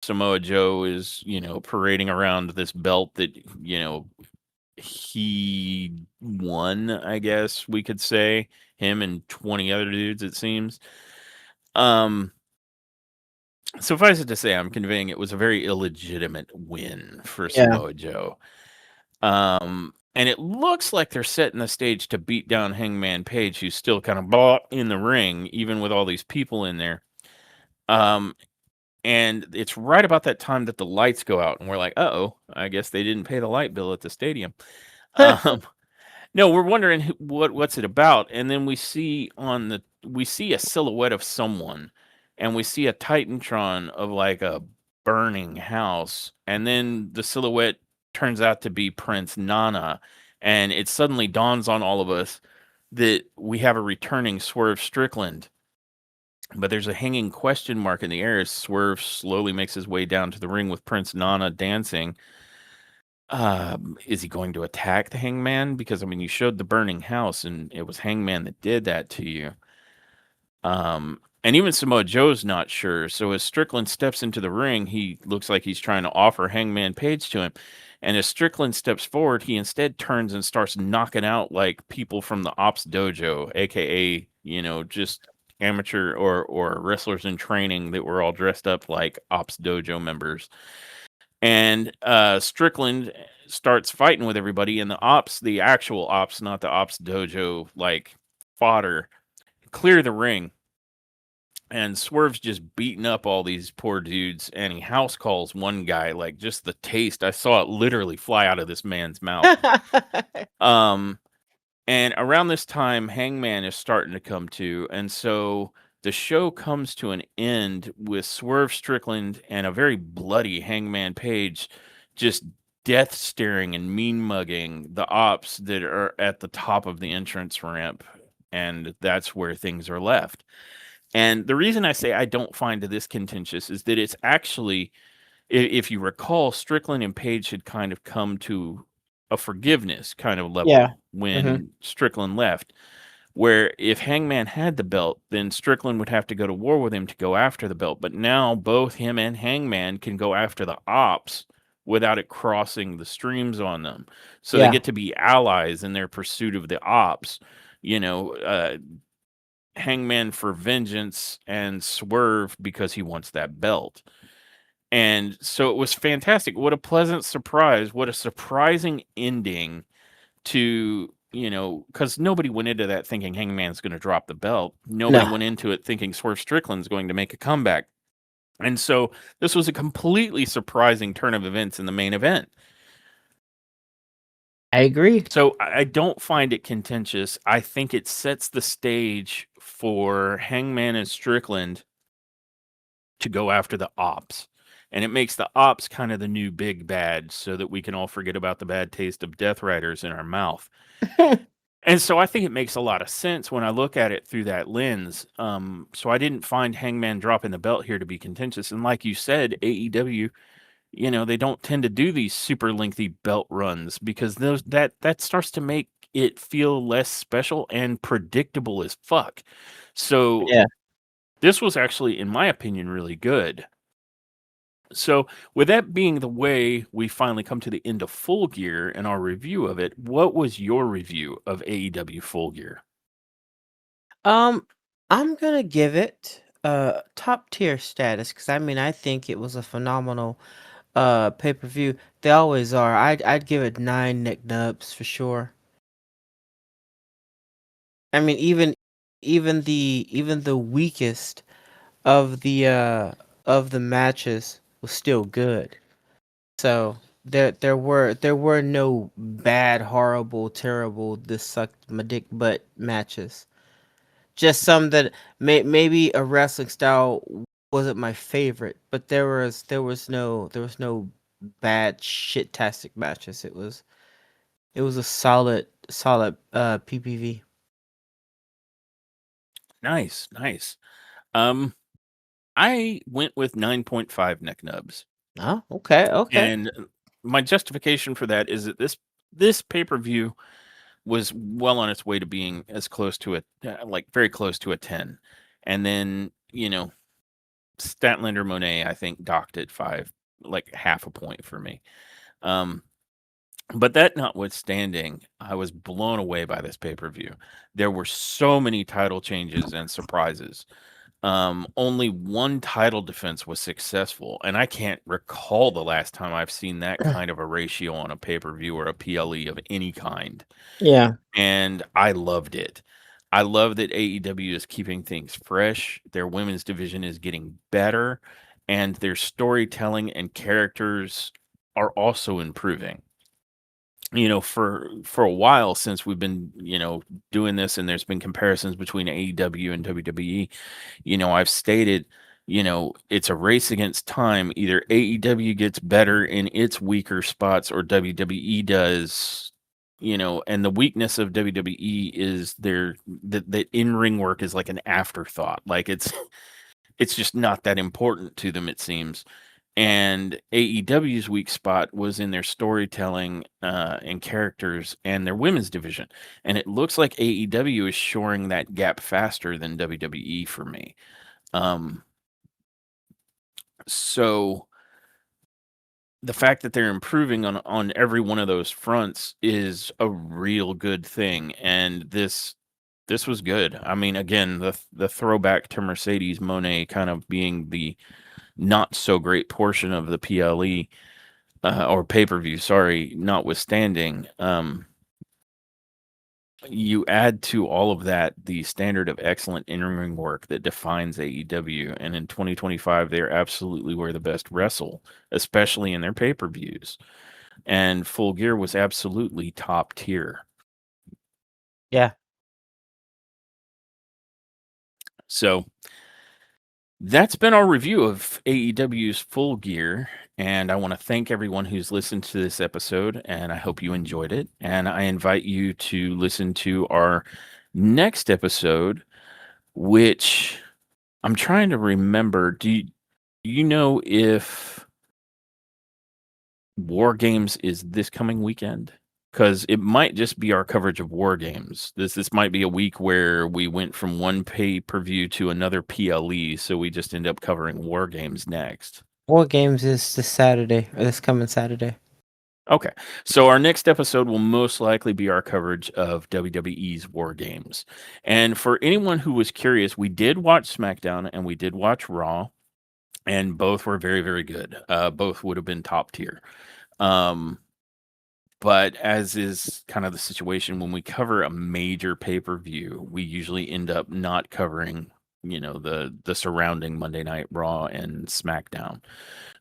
Samoa Joe is, parading around this belt that, he won, I guess we could say. Him and 20 other dudes, it seems. Um, Suffice it to say, I'm conveying it was a very illegitimate win for Yeah. Samoa Joe. And it looks like they're setting the stage to beat down Hangman Page, who's still kind of bought in the ring, even with all these people in there. Um, and it's right about that time that the lights go out, and we're like, "Uh-oh, I guess they didn't pay the light bill at the stadium." Um, no, we're wondering what's it about, and then we see a silhouette of someone, and we see a Titantron of like a burning house, and then the silhouette turns out to be Prince Nana, and it suddenly dawns on all of us that we have a returning Swerve Strickland. But there's a hanging question mark in the air as Swerve slowly makes his way down to the ring with Prince Nana dancing. Is he going to attack the Hangman? Because I mean, you showed the burning house, and it was Hangman that did that to you. And even Samoa Joe's not sure. So as Strickland steps into the ring, he looks like he's trying to offer Hangman Page to him. And as Strickland steps forward, he instead turns and starts knocking out like people from the Ops Dojo, aka, just amateur or wrestlers in training that were all dressed up like Ops Dojo members. And Strickland starts fighting with everybody, and the actual Ops, not the Ops Dojo like fodder, clear the ring. And Swerve's just beating up all these poor dudes, and he house calls one guy, like just the taste. I saw it literally fly out of this man's mouth. Um, and around this time, Hangman is starting to come to, and so the show comes to an end with Swerve Strickland and a very bloody Hangman Page just death staring and mean mugging the ops that are at the top of the entrance ramp, and that's where things are left. And the reason I say I don't find this contentious is that it's actually, if you recall, Strickland and Page had kind of come to a forgiveness kind of Yeah. level Hmm. when Strickland left. Where if Hangman had the belt, then Strickland would have to go to war with him to go after the belt. But now both him and Hangman can go after the ops without it crossing the streams on them. So they Yeah. get to be allies in their pursuit of the ops. You know, Hangman for vengeance and Swerve because he wants that belt. And so it was fantastic. What a pleasant surprise. What a surprising ending to because nobody went into that thinking Hangman's going to drop the belt. Nobody No, went into it thinking Swerve Strickland's going to make a comeback. And so this was a completely surprising turn of events in the main event. I agree. So I don't find it contentious. I think it sets the stage for Hangman and Strickland to go after the ops. And it makes the ops kind of the new big bad so that we can all forget about the bad taste of Death Riders in our mouth. And so I think it makes a lot of sense when I look at it through that lens. So I didn't find Hangman dropping the belt here to be contentious. And like you said, AEW, they don't tend to do these super lengthy belt runs because that starts to make it feel less special and predictable as fuck. So Yeah. this was actually, in my opinion, really good. So, with that being the way we finally come to the end of Full Gear and our review of it, what was your review of AEW Full Gear? Um, I'm gonna give it top tier status because I mean I think it was a phenomenal pay-per-view. They always are. I'd give it 9 neck nubs for sure. I mean even the weakest of the matches was still good. So there were no bad, horrible, terrible, this sucked my dick butt matches. Just some that maybe a wrestling style wasn't my favorite, but there was no bad shit tastic matches. It was a solid PPV. Nice, nice. Um, I went with 9.5 neck nubs. Oh, okay, okay. And my justification for that is that this pay-per-view was well on its way to being as close to like very close to a 10. And then, Statlander Monet, I think, docked at 5, like half a point for me. Um, but that notwithstanding, I was blown away by this pay-per-view. There were so many title changes and surprises. Only one title defense was successful, and I can't recall the last time I've seen that kind of a ratio on a pay-per-view or a PLE of any kind. Yeah. And I loved it. I love that AEW is keeping things fresh. Their women's division is getting better, and their storytelling and characters are also improving. For a while since we've been, doing this, and there's been comparisons between AEW and WWE, I've stated, it's a race against time. Either AEW gets better in its weaker spots or WWE does, and the weakness of WWE is that in-ring work is like an afterthought. Like it's just not that important to them, it seems. And AEW's weak spot was in their storytelling and characters and their women's division. And it looks like AEW is shoring that gap faster than WWE for me. Um, so the fact that they're improving on every one of those fronts is a real good thing. And this was good. I mean, again, the throwback to Mercedes Monet kind of being the not so great portion of the PLE or pay-per-view, sorry, notwithstanding, you add to all of that the standard of excellent in-ring work that defines AEW, and in 2025, they're absolutely where the best wrestle, especially in their pay-per-views. And Full Gear was absolutely top tier. Yeah. So that's been our review of AEW's Full Gear, and I want to thank everyone who's listened to this episode, and I hope you enjoyed it. And I invite you to listen to our next episode, which I'm trying to remember. Do you know if War Games is this coming weekend? Because it might just be our coverage of War Games. This might be a week where we went from one pay-per-view to another PLE, so we just end up covering War Games next. War Games is this Saturday, or this coming Saturday. Okay, so our next episode will most likely be our coverage of WWE's War Games. And for anyone who was curious, we did watch SmackDown and we did watch Raw, and both were very, very good. Both would have been top tier. Um, But as is kind of the situation when we cover a major pay-per-view, we usually end up not covering, the surrounding Monday Night Raw and SmackDown.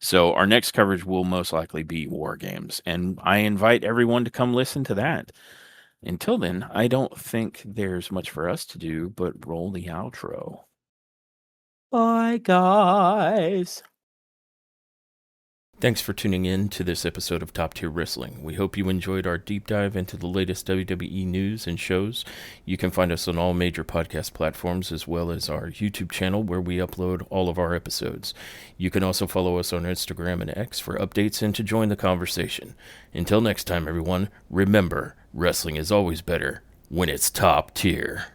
So our next coverage will most likely be War Games, and I invite everyone to come listen to that. Until then, I don't think there's much for us to do but roll the outro. Bye, guys. Thanks for tuning in to this episode of Top Tier Wrestling. We hope you enjoyed our deep dive into the latest WWE news and shows. You can find us on all major podcast platforms as well as our YouTube channel where we upload all of our episodes. You can also follow us on Instagram and X for updates and to join the conversation. Until next time, everyone, remember, wrestling is always better when it's top tier.